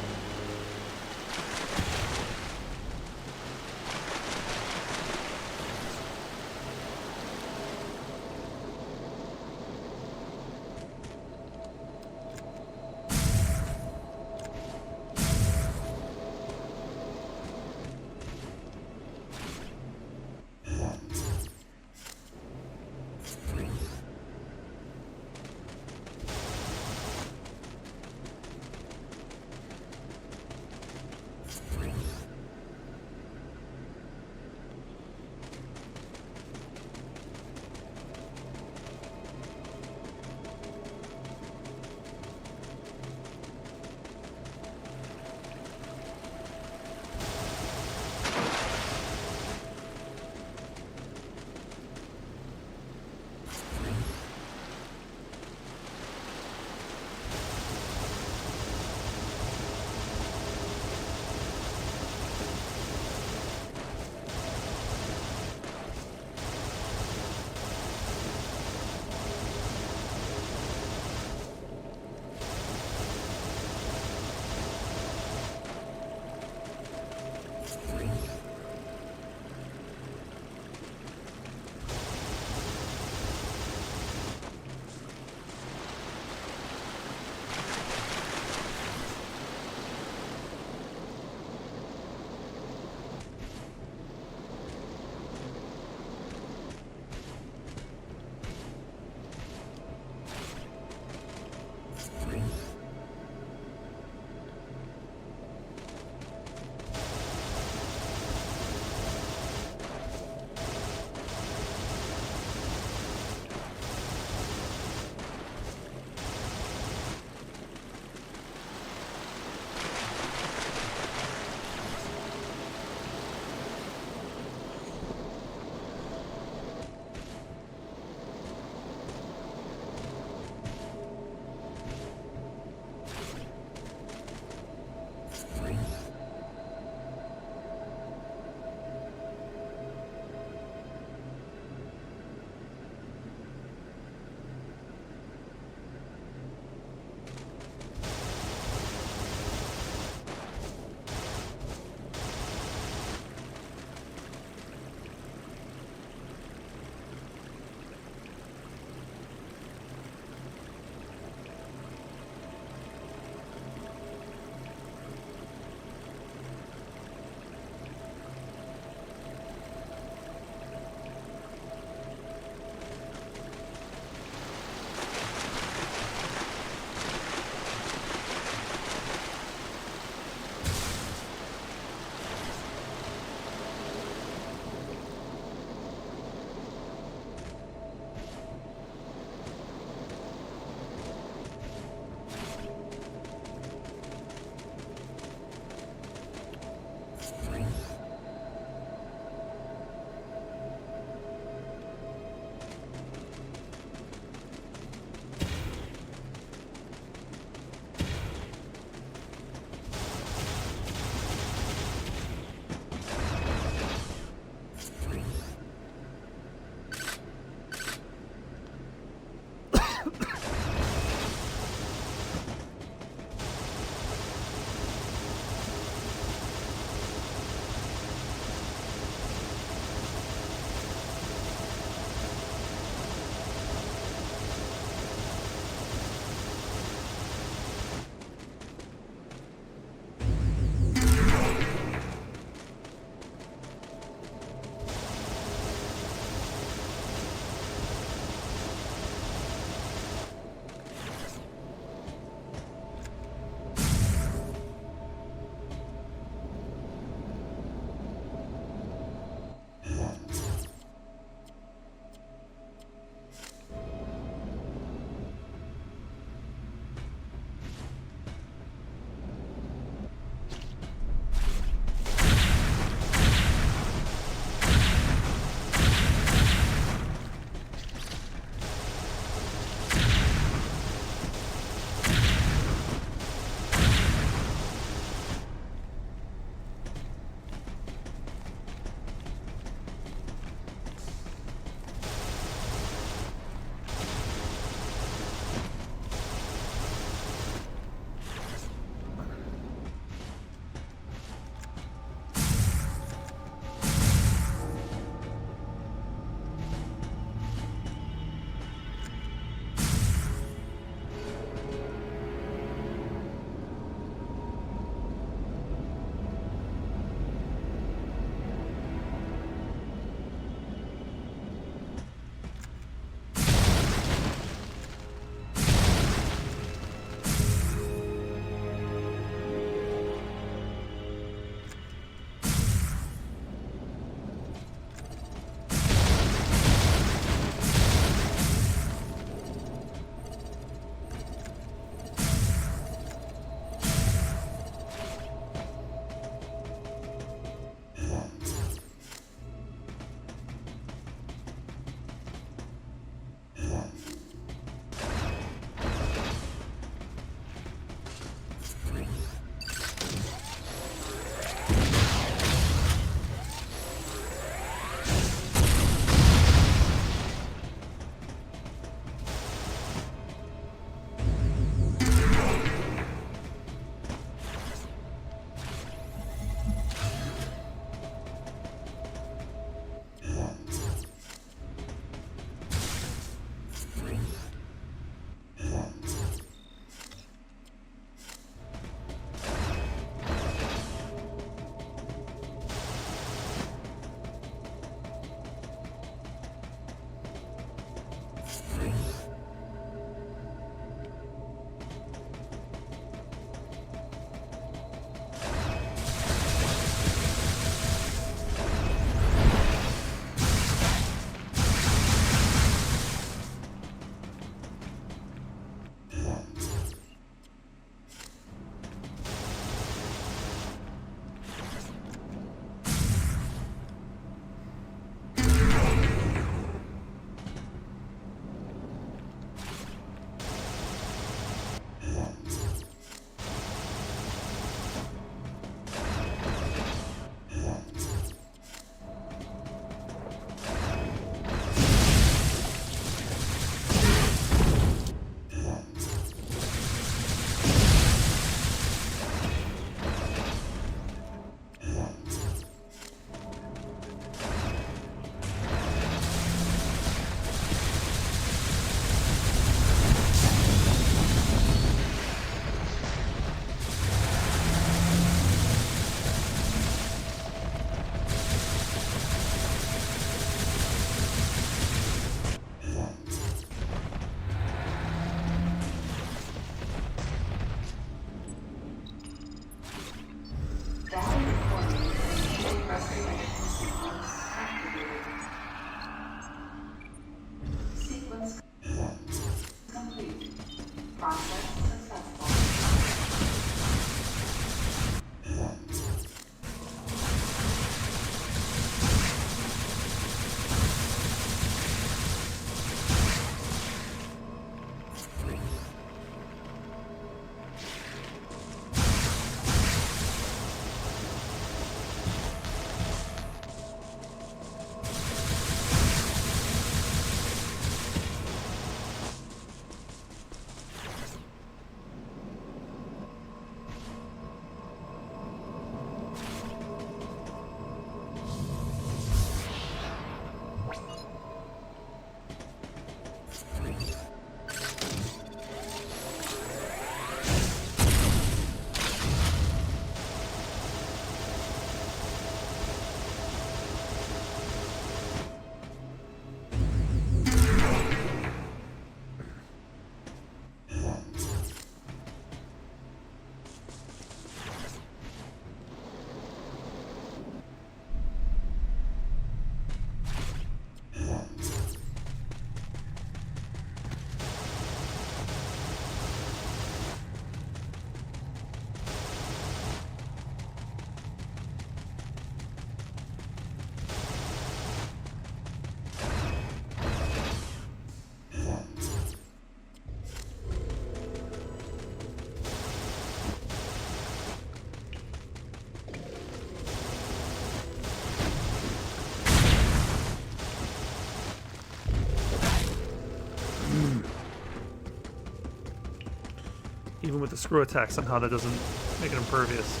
Even with the screw attack, somehow that doesn't make it impervious.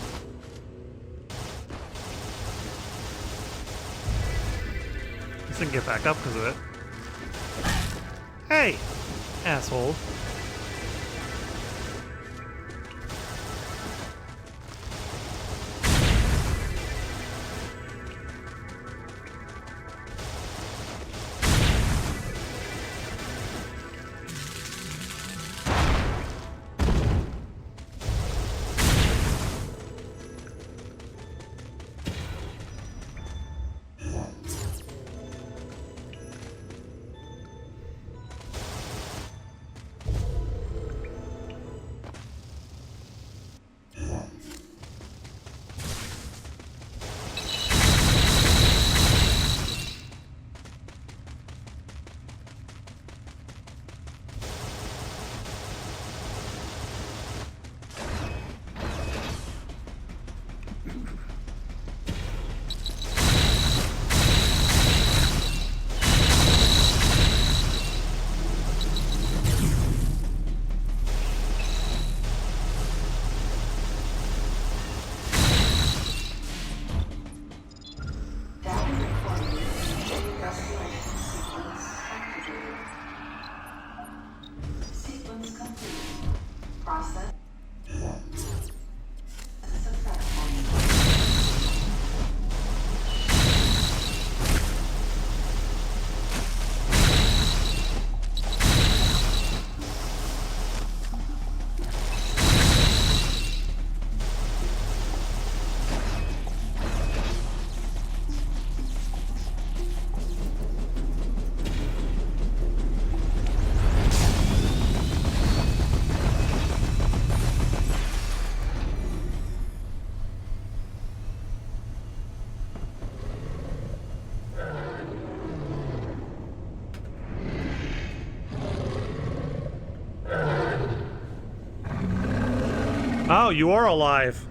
This didn't get back up because of it. Hey! Asshole. Oh, you are alive.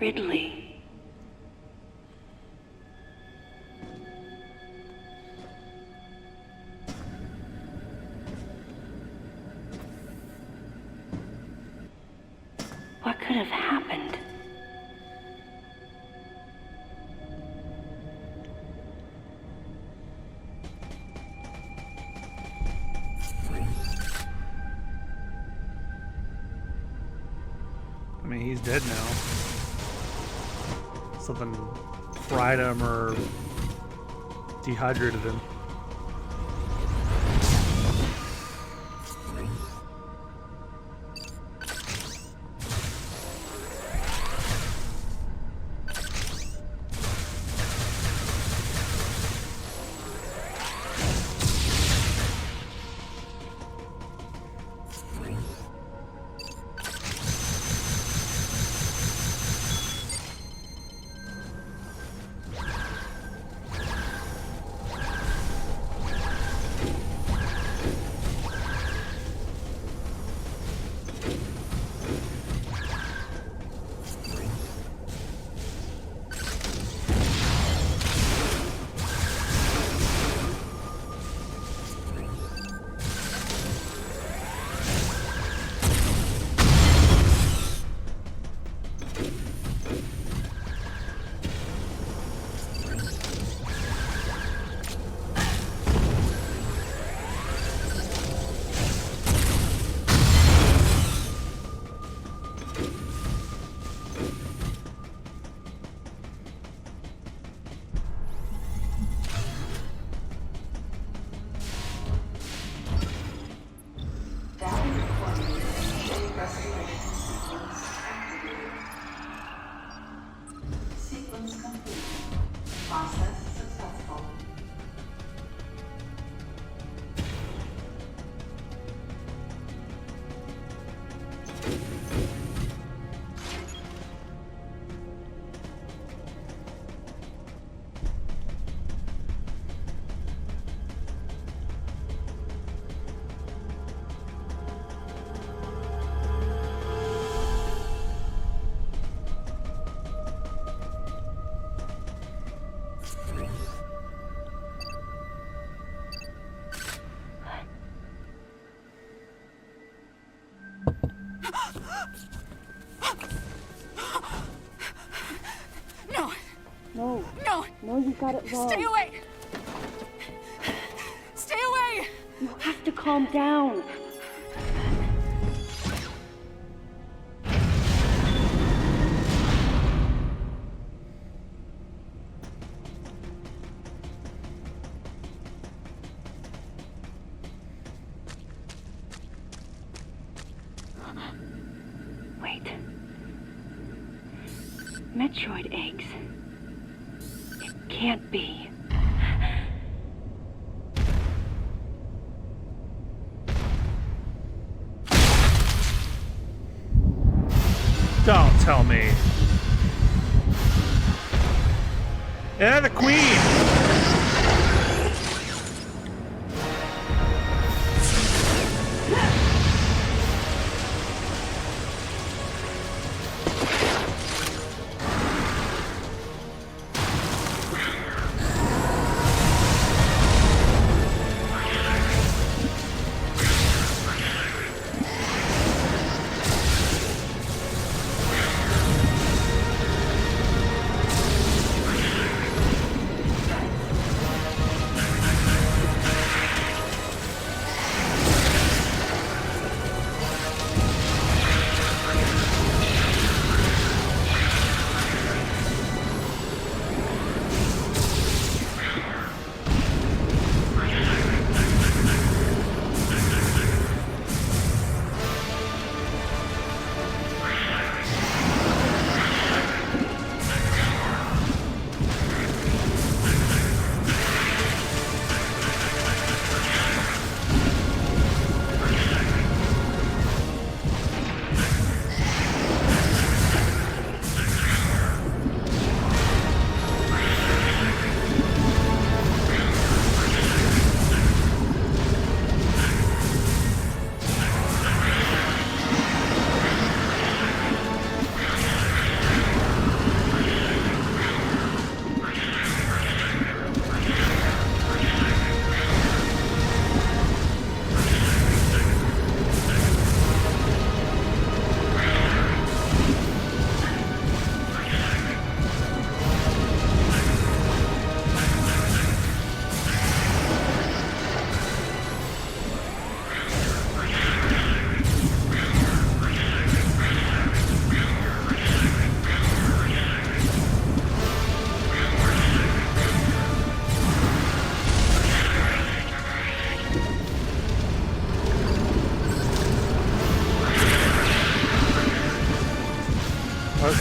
Ridley. What could have happened? I mean, he's dead now. Something fried him or dehydrated him. No, you got it wrong. Stay away! Stay away! You have to calm down. Wait. Metroid eggs. It can't be. Don't tell me. Yeah, the queen!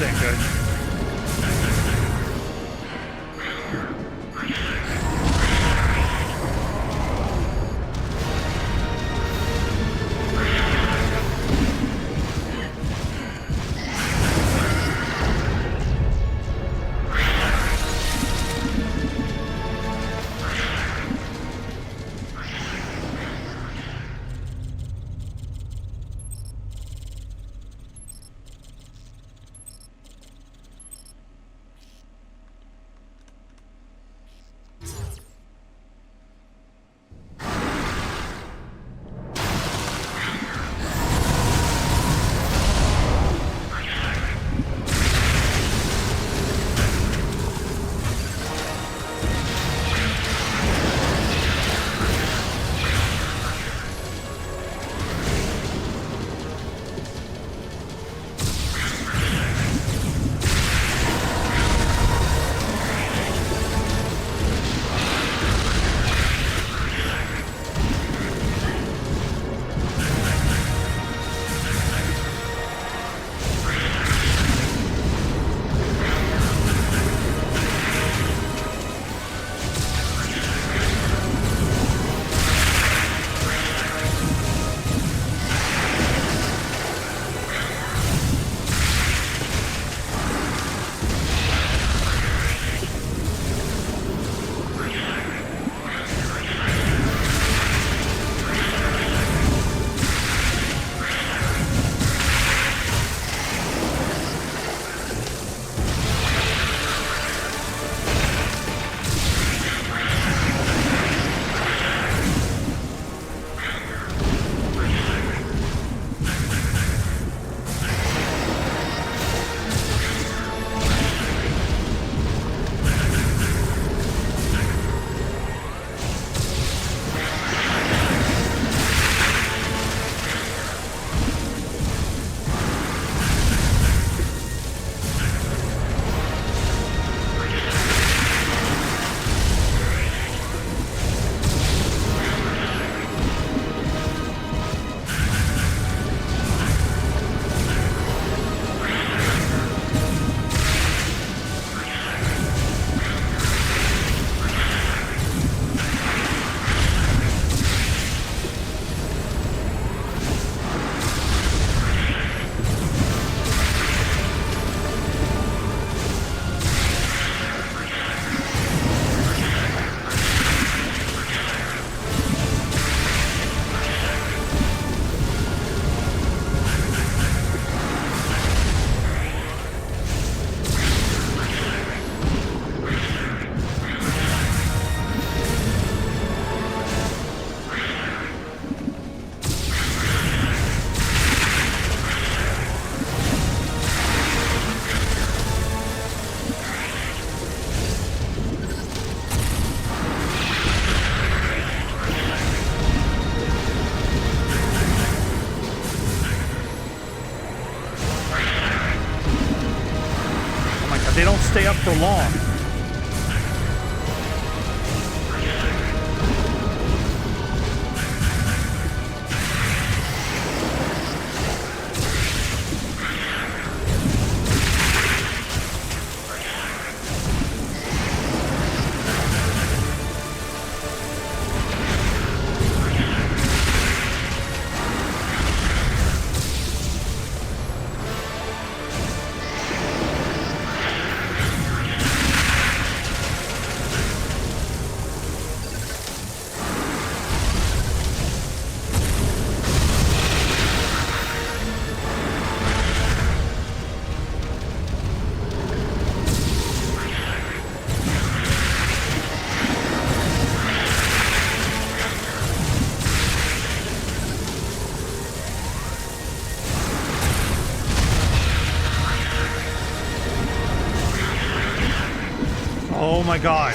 this ain't good. They don't stay up for long. Oh my god.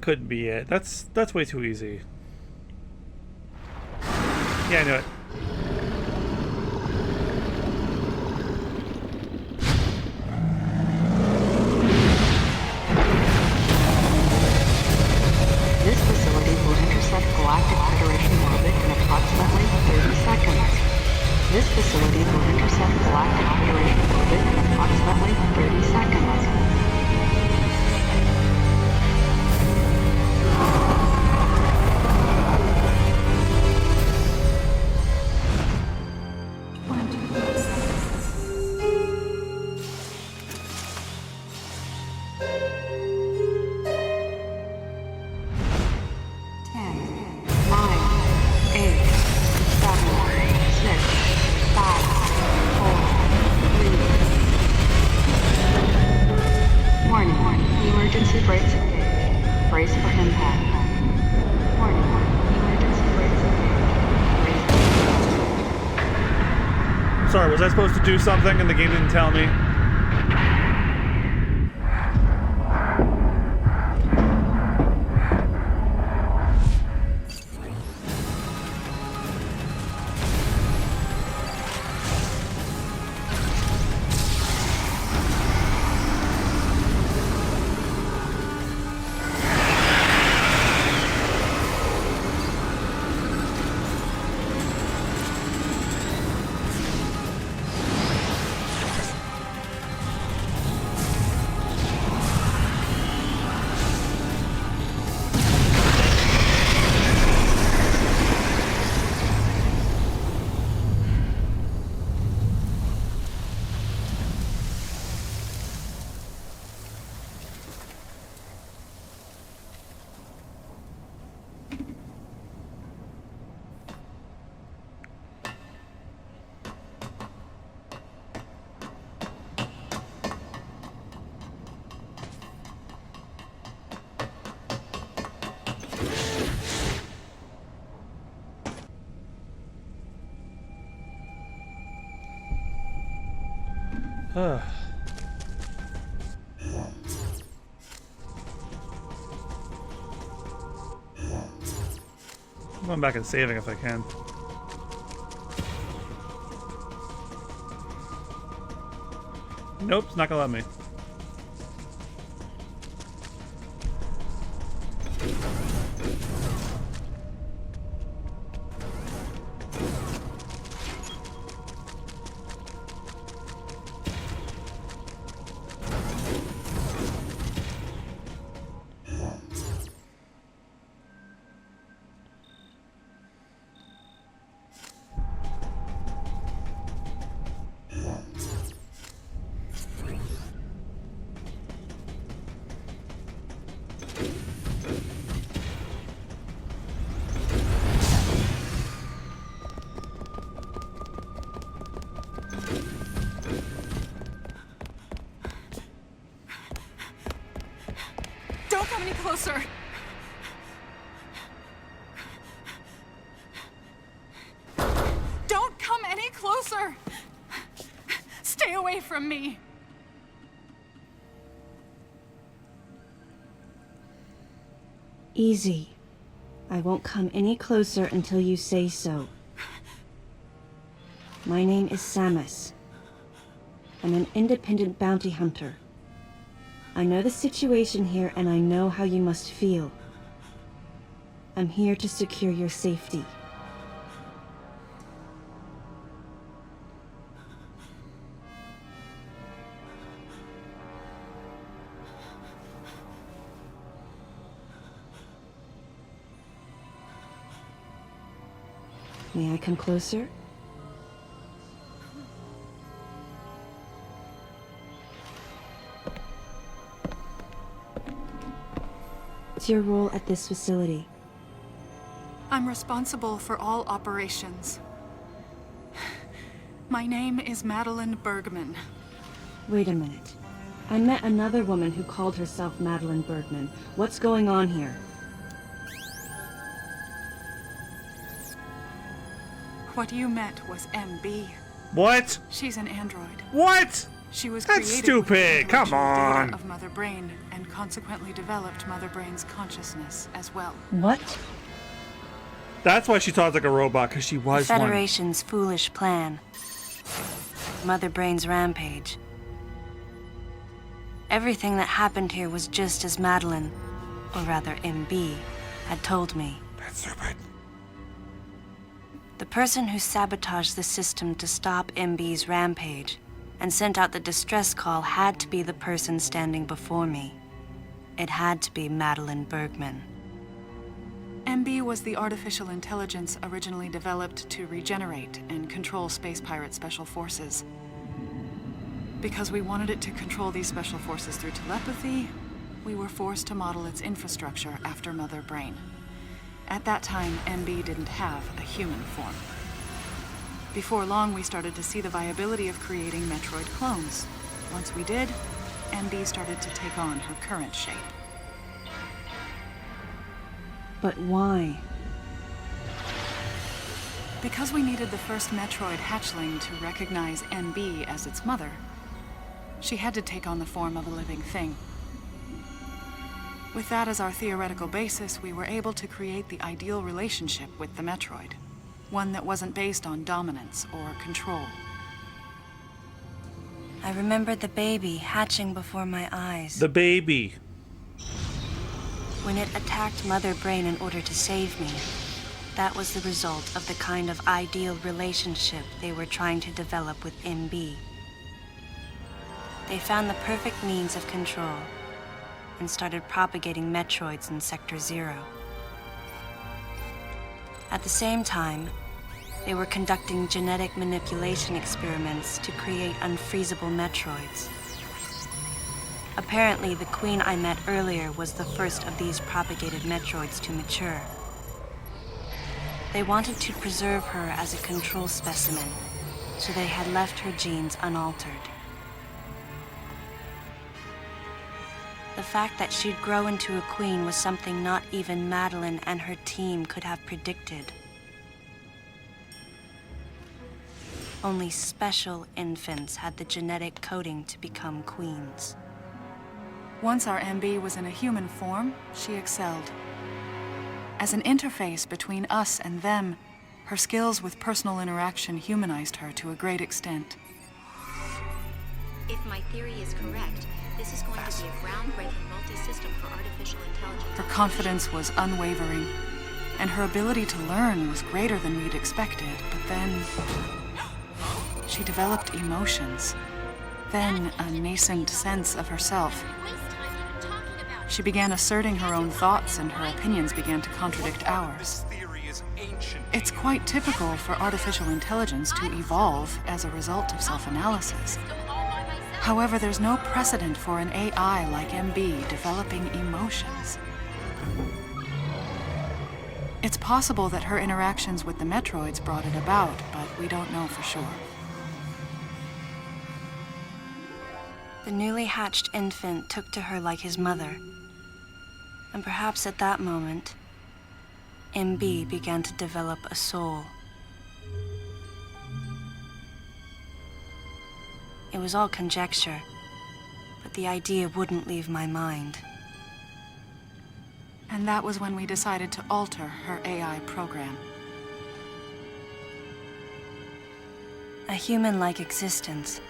couldn't be it. That's way too easy. Yeah, I knew it. This facility will intersect Galactic Federation orbit in approximately 30 seconds. This facility will intersect Galactic Federation orbit in approximately 30 seconds. Sorry, was I supposed to do something and the game didn't tell me? I'm going back and saving if I can. Nope, it's not gonna let me. Don't come any closer! Don't come any closer! Stay away from me! Easy. I won't come any closer until you say so. My name is Samus. I'm an independent bounty hunter. I know the situation here and I know how you must feel. I'm here to secure your safety. May I come closer? What's your role at this facility? I'm responsible for all operations. My name is Madeline Bergman. Wait a minute. I met another woman who called herself Madeline Bergman. What's going on here? What you met was MB. What? She's an android. What? She was That's created stupid. with the Come intellectual data on. of Mother Brain and consequently developed Mother Brain's consciousness as well. What? That's why she talks like a robot, because she The was one. Federation's foolish plan. Mother Brain's rampage. Everything that happened here was just as Madeline, or rather MB, had told me. That's stupid. The person who sabotaged the system to stop MB's rampage and sent out the distress call had to be the person standing before me. It had to be Madeline Bergman. MB was the artificial intelligence originally developed to regenerate and control space pirate special forces. Because we wanted it to control these special forces through telepathy, we were forced to model its infrastructure after Mother Brain. At that time, MB didn't have a human form. Before long, we started to see the viability of creating Metroid clones. Once we did, MB started to take on her current shape. But why? Because we needed the first Metroid hatchling to recognize MB as its mother, she had to take on the form of a living thing. With that as our theoretical basis, we were able to create the ideal relationship with the Metroid. One that wasn't based on dominance or control. I remembered the baby hatching before my eyes. The baby. When it attacked Mother Brain in order to save me, that was the result of the kind of ideal relationship they were trying to develop with MB. They found the perfect means of control and started propagating Metroids in Sector 0. At the same time, they were conducting genetic manipulation experiments to create unfreezable Metroids. Apparently, the queen I met earlier was the first of these propagated Metroids to mature. They wanted to preserve her as a control specimen, so they had left her genes unaltered. The fact that she'd grow into a queen was something not even Madeline and her team could have predicted. Only special infants had the genetic coding to become queens. Once our MB was in a human form, she excelled. As an interface between us and them, her skills with personal interaction humanized her to a great extent. If my theory is correct, this is going to be a groundbreaking multi-system for artificial intelligence. Her confidence was unwavering, and her ability to learn was greater than we'd expected, but then she developed emotions, then a nascent sense of herself. She began asserting her own thoughts, and her opinions began to contradict ours. It's quite typical for artificial intelligence to evolve as a result of self-analysis. However, there's no precedent for an AI like MB developing emotions. It's possible that her interactions with the Metroids brought it about, but we don't know for sure. The newly hatched infant took to her like his mother. And perhaps at that moment, MB began to develop a soul. It was all conjecture, but the idea wouldn't leave my mind. And that was when we decided to alter her AI program. A human-like existence,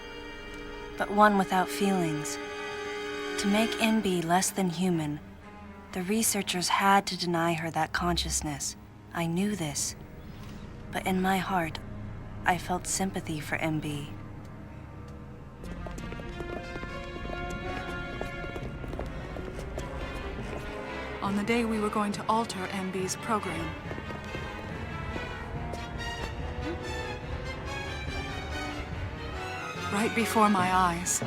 but one without feelings. To make MB less than human, the researchers had to deny her that consciousness. I knew this, but in my heart, I felt sympathy for MB. On the day we were going to alter MB's program, right before my eyes,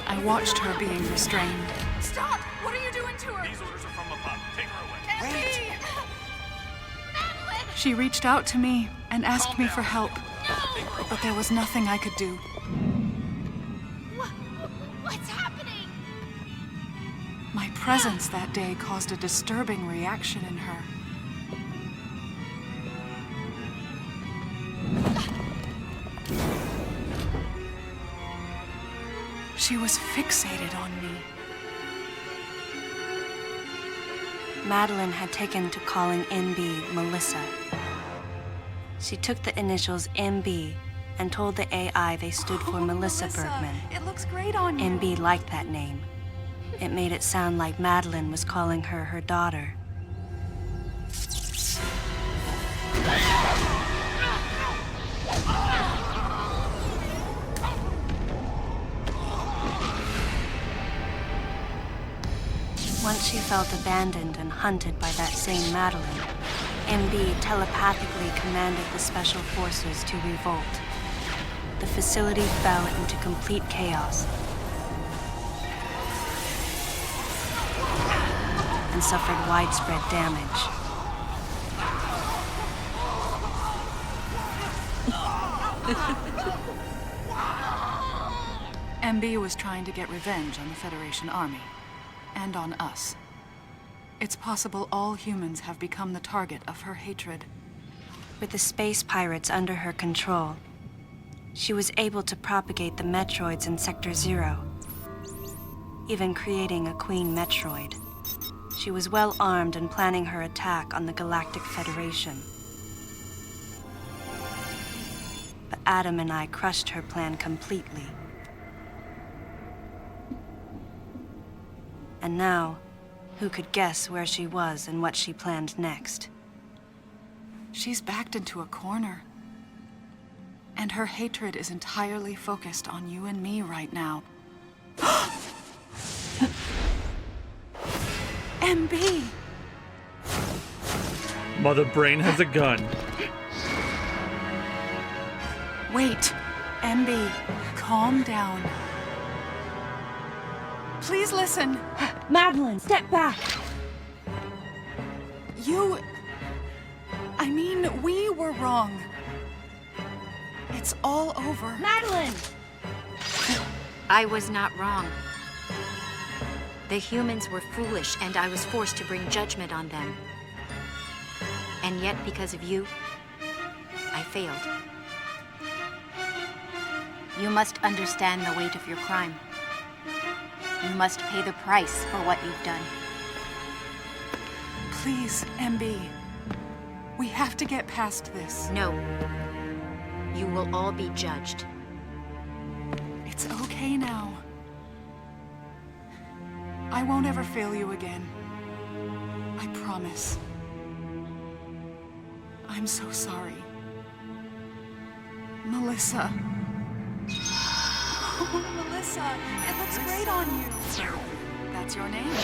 I watched her being restrained. Stop! What are you doing to her? These orders are from above. Take her away. Wait! Madeline! She reached out to me and asked me for help, but there was nothing I could do. What's happening? My presence that day caused a disturbing reaction in her. She was fixated on me. Madeline had taken to calling MB Melissa. She took the initials MB and told the AI they stood for Melissa Bergman. It looks great on you. MB liked that name. It made it sound like Madeline was calling her her daughter. Once she felt abandoned and hunted by that same Madeline, MB telepathically commanded the Special Forces to revolt. The facility fell into complete chaos and suffered widespread damage. MB was trying to get revenge on the Federation Army. And on us. It's possible all humans have become the target of her hatred. With the space pirates under her control, she was able to propagate the Metroids in Sector 0, even creating a Queen Metroid. She was well armed and planning her attack on the Galactic Federation. But Adam and I crushed her plan completely. And now, who could guess where she was and what she planned next? She's backed into a corner. And her hatred is entirely focused on you and me right now. MB! Mother Brain has a gun. Wait, MB, calm down. Please listen. Madeline, step back! We were wrong. It's all over. Madeline! I was not wrong. The humans were foolish, and I was forced to bring judgment on them. And yet, because of you, I failed. You must understand the weight of your crime. You must pay the price for what you've done. Please, MB. We have to get past this. No. You will all be judged. It's okay now. I won't ever fail you again. I promise. I'm so sorry. Melissa. Oh, Melissa, it looks great on you. That's your name.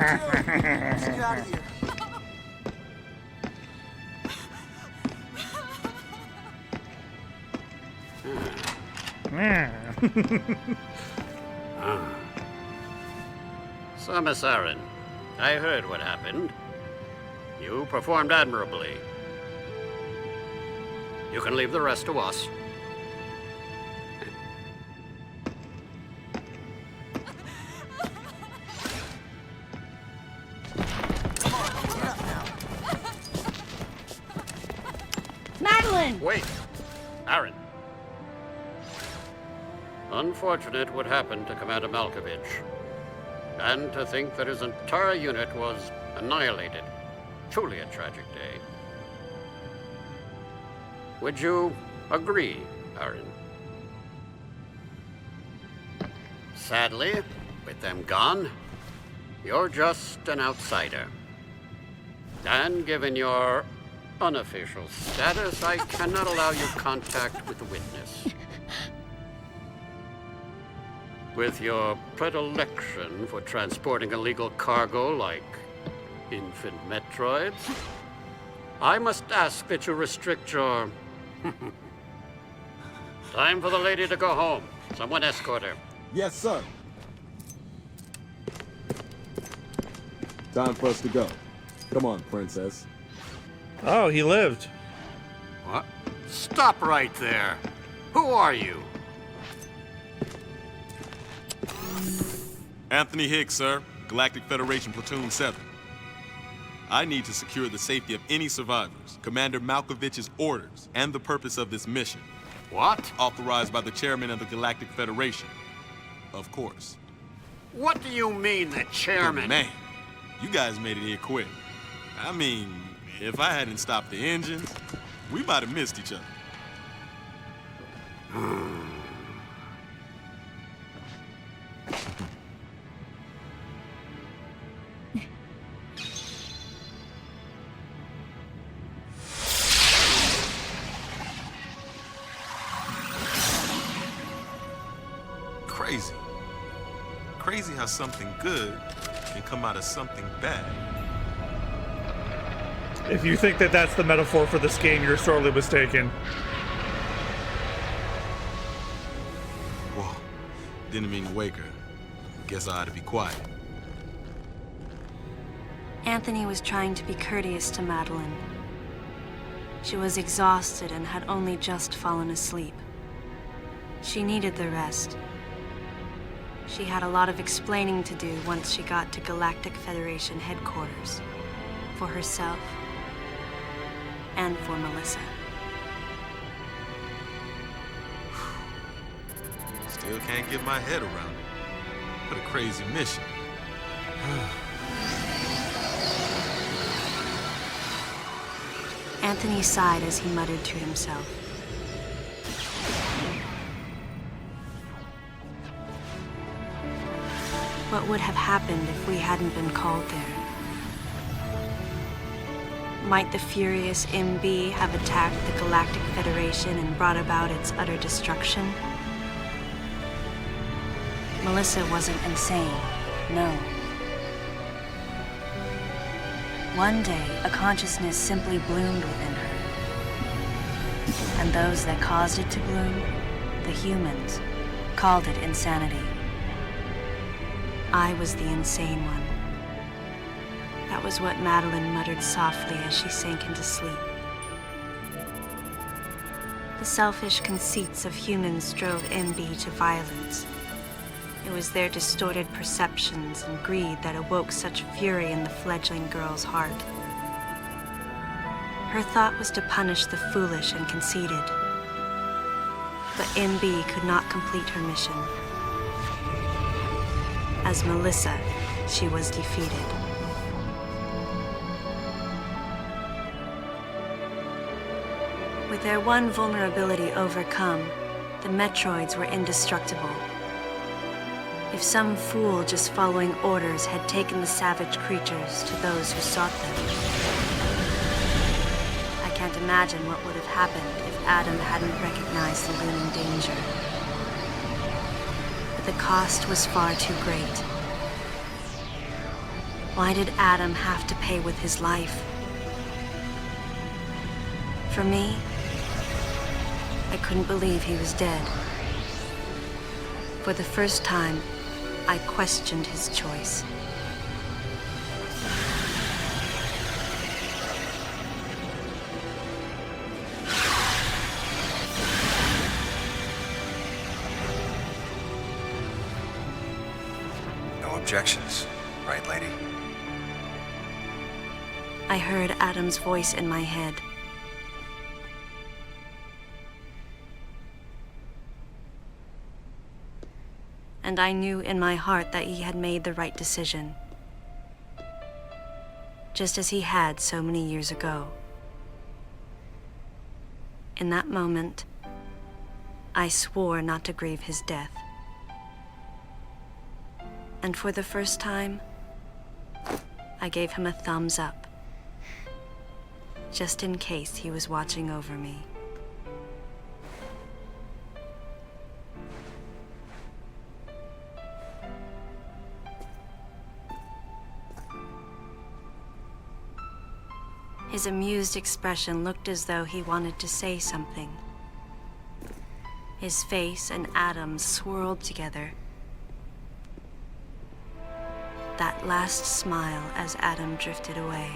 Let's get out of here. So, Miss Aaron, I heard what happened. You performed admirably. You can leave the rest to us. Madeline! Wait, Aaron. Unfortunate what happened to Commander Malkovich. And to think that his entire unit was annihilated. Truly a tragic day. Would you agree, Aaron? Sadly, with them gone, you're just an outsider. And given your unofficial status, I cannot allow you contact with the witness. With your predilection for transporting illegal cargo like infant Metroids, I must ask that you restrict your... Time for the lady to go home. Someone escort her. Yes, sir. Time for us to go. Come on, princess. Oh, he lived. What? Stop right there. Who are you? Anthony Hicks, sir. Galactic Federation Platoon 7. I need to secure the safety of any survivors, Commander Malkovich's orders, and the purpose of this mission. What? Authorized by the chairman of the Galactic Federation. Of course. What do you mean, the chairman? But man, you guys made it here quick. I mean, if I hadn't stopped the engines, we might have missed each other. Crazy. Crazy how something good can come out of something bad. If you think that that's the metaphor for this game, you're sorely mistaken. Whoa. Didn't mean to wake her. Guess I ought to be quiet. Anthony was trying to be courteous to Madeline. She was exhausted and had only just fallen asleep. She needed the rest. She had a lot of explaining to do once she got to Galactic Federation headquarters. For herself. And for Melissa. Still can't get my head around it. What a crazy mission. Anthony sighed as he muttered to himself. What would have happened if we hadn't been called there? Might the furious MB have attacked the Galactic Federation and brought about its utter destruction? Melissa wasn't insane, no. One day, a consciousness simply bloomed within her. And those that caused it to bloom, the humans, called it insanity. I was the insane one. That was what Madeline muttered softly as she sank into sleep. The selfish conceits of humans drove MB to violence. It was their distorted perceptions and greed that awoke such fury in the fledgling girl's heart. Her thought was to punish the foolish and conceited. But MB could not complete her mission. As Melissa, she was defeated. With their one vulnerability overcome, the Metroids were indestructible. If some fool just following orders had taken the savage creatures to those who sought them. I can't imagine what would have happened if Adam hadn't recognized the looming danger. But the cost was far too great. Why did Adam have to pay with his life? For me, I couldn't believe he was dead. For the first time, I questioned his choice. No objections, right, lady? I heard Adam's voice in my head. And I knew in my heart that he had made the right decision. Just as he had so many years ago. In that moment, I swore not to grieve his death. And for the first time, I gave him a thumbs up. Just in case he was watching over me. His amused expression looked as though he wanted to say something. His face and Adam's swirled together. That last smile as Adam drifted away.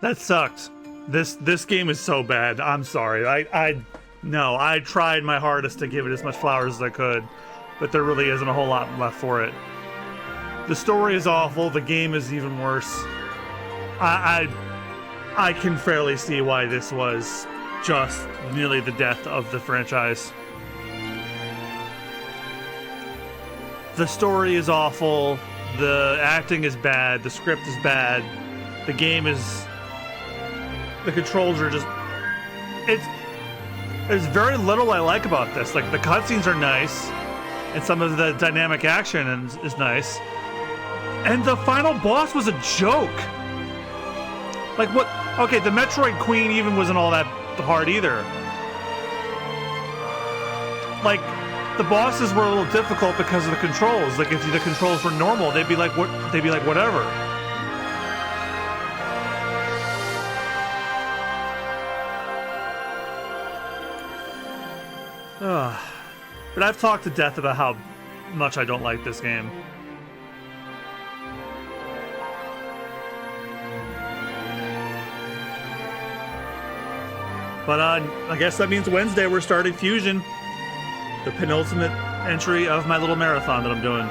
That sucked. This game is so bad. I'm sorry. I tried my hardest to give it as much flowers as I could, but there really isn't a whole lot left for it. The story is awful. The game is even worse. I can fairly see why this was just nearly the death of the franchise. The story is awful. The acting is bad. The script is bad. The game is... The controls are just... There's very little I like about this. Like, the cutscenes are nice, and some of the dynamic action is nice. And the final boss was a joke. Like, what... Okay, the Metroid Queen even wasn't all that hard either. Like, the bosses were a little difficult because of the controls. Like, if the controls were normal, they'd be like, whatever. But I've talked to death about how much I don't like this game. But I guess that means Wednesday we're starting Fusion, the penultimate entry of my little marathon that I'm doing.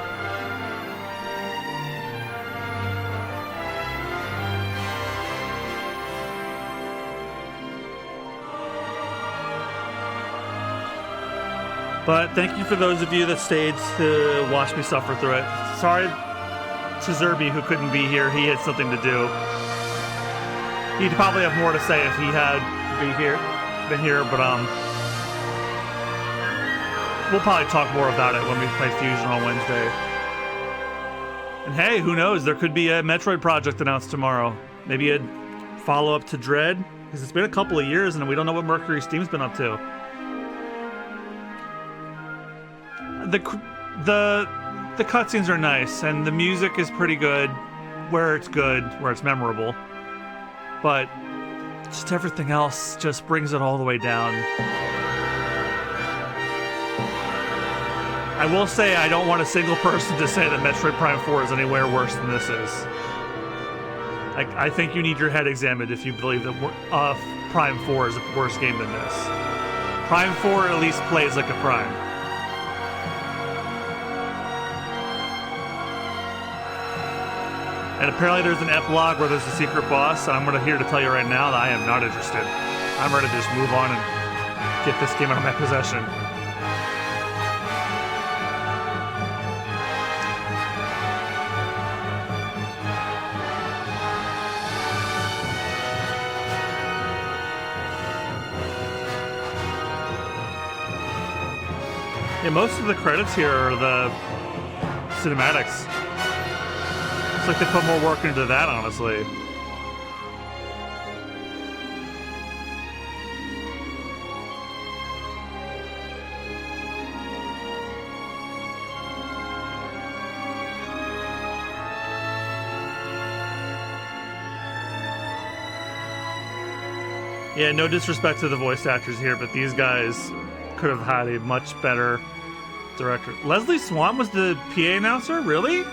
But thank you for those of you that stayed to watch me suffer through it. Sorry to Zerby, who couldn't be here. He had something to do. He'd probably have more to say if he had been here, but we'll probably talk more about it when we play Fusion on Wednesday. And hey, who knows? There could be a Metroid project announced tomorrow. Maybe a follow-up to Dread, because it's been a couple of years and we don't know what Mercury Steam's been up to. the cutscenes are nice, and the music is pretty good, where it's memorable. But just everything else just brings it all the way down. I will say I don't want a single person to say that Metroid Prime 4 is anywhere worse than this is. I think you need your head examined if you believe that Prime 4 is a worse game than this. Prime 4 at least plays like a Prime. And apparently there's an epilogue where there's a secret boss, and I'm here to tell you right now that I am not interested. I'm ready to just move on and get this game out of my possession. Yeah, most of the credits here are the cinematics. It's like they put more work into that, honestly. Yeah, no disrespect to the voice actors here, but these guys could have had a much better director. Leslie Swan was the PA announcer? Really?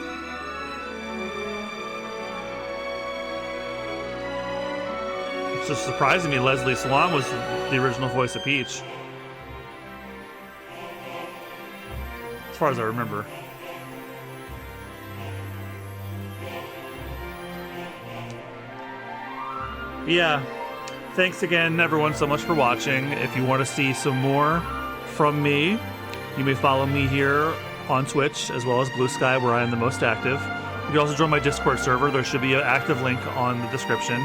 It's just surprising me Leslie Swan was the original voice of Peach. As far as I remember. Yeah. Thanks again, everyone, so much for watching. If you want to see some more from me, you may follow me here on Twitch, as well as Blue Sky, where I am the most active. You can also join my Discord server. There should be an active link on the description.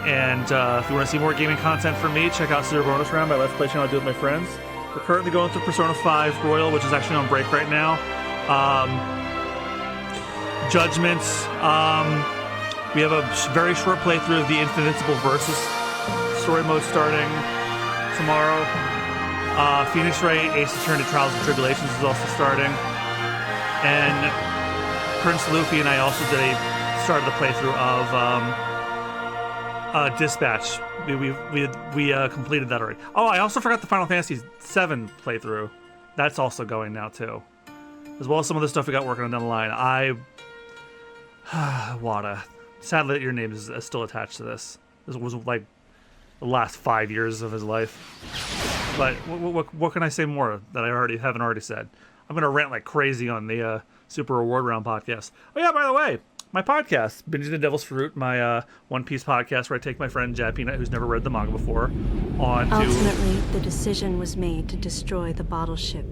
And if you want to see more gaming content from me, check out Super Bonus Round, my Let's Play channel I do with my friends. We're currently going through Persona 5 Royal, which is actually on break right now. Judgments. We have a very short playthrough of the Invincible Versus story mode starting tomorrow. Phoenix Wright, Ace Attorney Trials and Tribulations is also starting. And Prince Luffy and I also started the playthrough of Dispatch. We completed that already. Oh, I also forgot the Final Fantasy VII playthrough. That's also going now too. As well as some of the stuff we got working on down the line. Wada. Sadly that your name is still attached to this. This was like the last 5 years of his life. But what can I say more that I haven't already said? I'm going to rant like crazy on the Super Reward Round podcast. Oh yeah, by the way, my podcast, Binging the Devil's Fruit, my One Piece podcast where I take my friend Jad Peanut, who's never read the manga before, on to... Ultimately, the decision was made to destroy the bottle ship.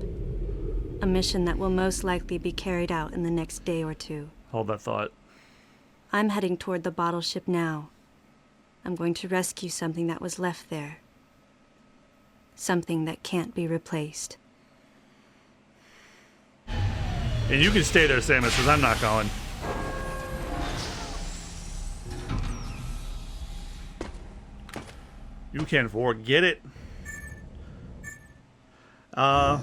A mission that will most likely be carried out in the next day or two. Hold that thought. I'm heading toward the bottle ship now. I'm going to rescue something that was left there. Something that can't be replaced. And you can stay there, Samus, because I'm not going. You can forget it. So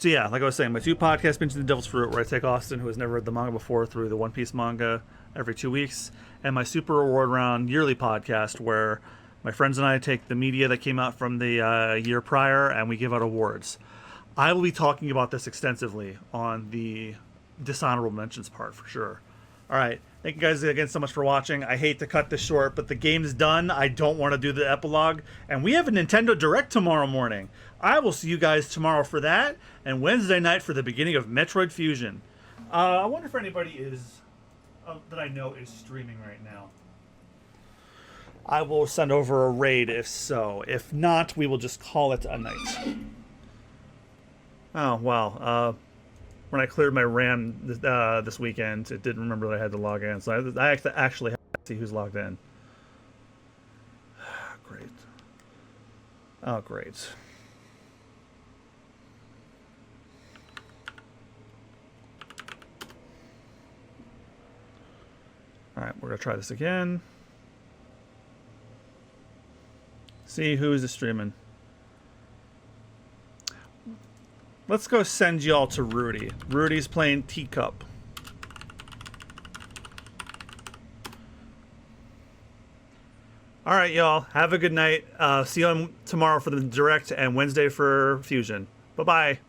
yeah, like I was saying, my two podcasts, Binging the Devil's Fruit, where I take Austin, who has never read the manga before, through the One Piece manga every 2 weeks, and my Super Reward Round yearly podcast, where my friends and I take the media that came out from the year prior, and we give out awards. I will be talking about this extensively on the dishonorable mentions part, for sure. All right. Thank you guys again so much for watching. I hate to cut this short, but the game's done. I don't want to do the epilogue. And we have a Nintendo Direct tomorrow morning. I will see you guys tomorrow for that, and Wednesday night for the beginning of Metroid Fusion. I wonder if anybody is that I know is streaming right now. I will send over a raid if so. If not, we will just call it a night. Oh, wow. When I cleared my RAM this weekend, it didn't remember that I had to log in. So I actually have to see who's logged in. Great. Oh, great. All right, we're going to try this again. See who's streaming. Let's go send y'all to Rudy. Rudy's playing Teacup. All right, y'all. Have a good night. See you tomorrow for the direct and Wednesday for Fusion. Bye-bye.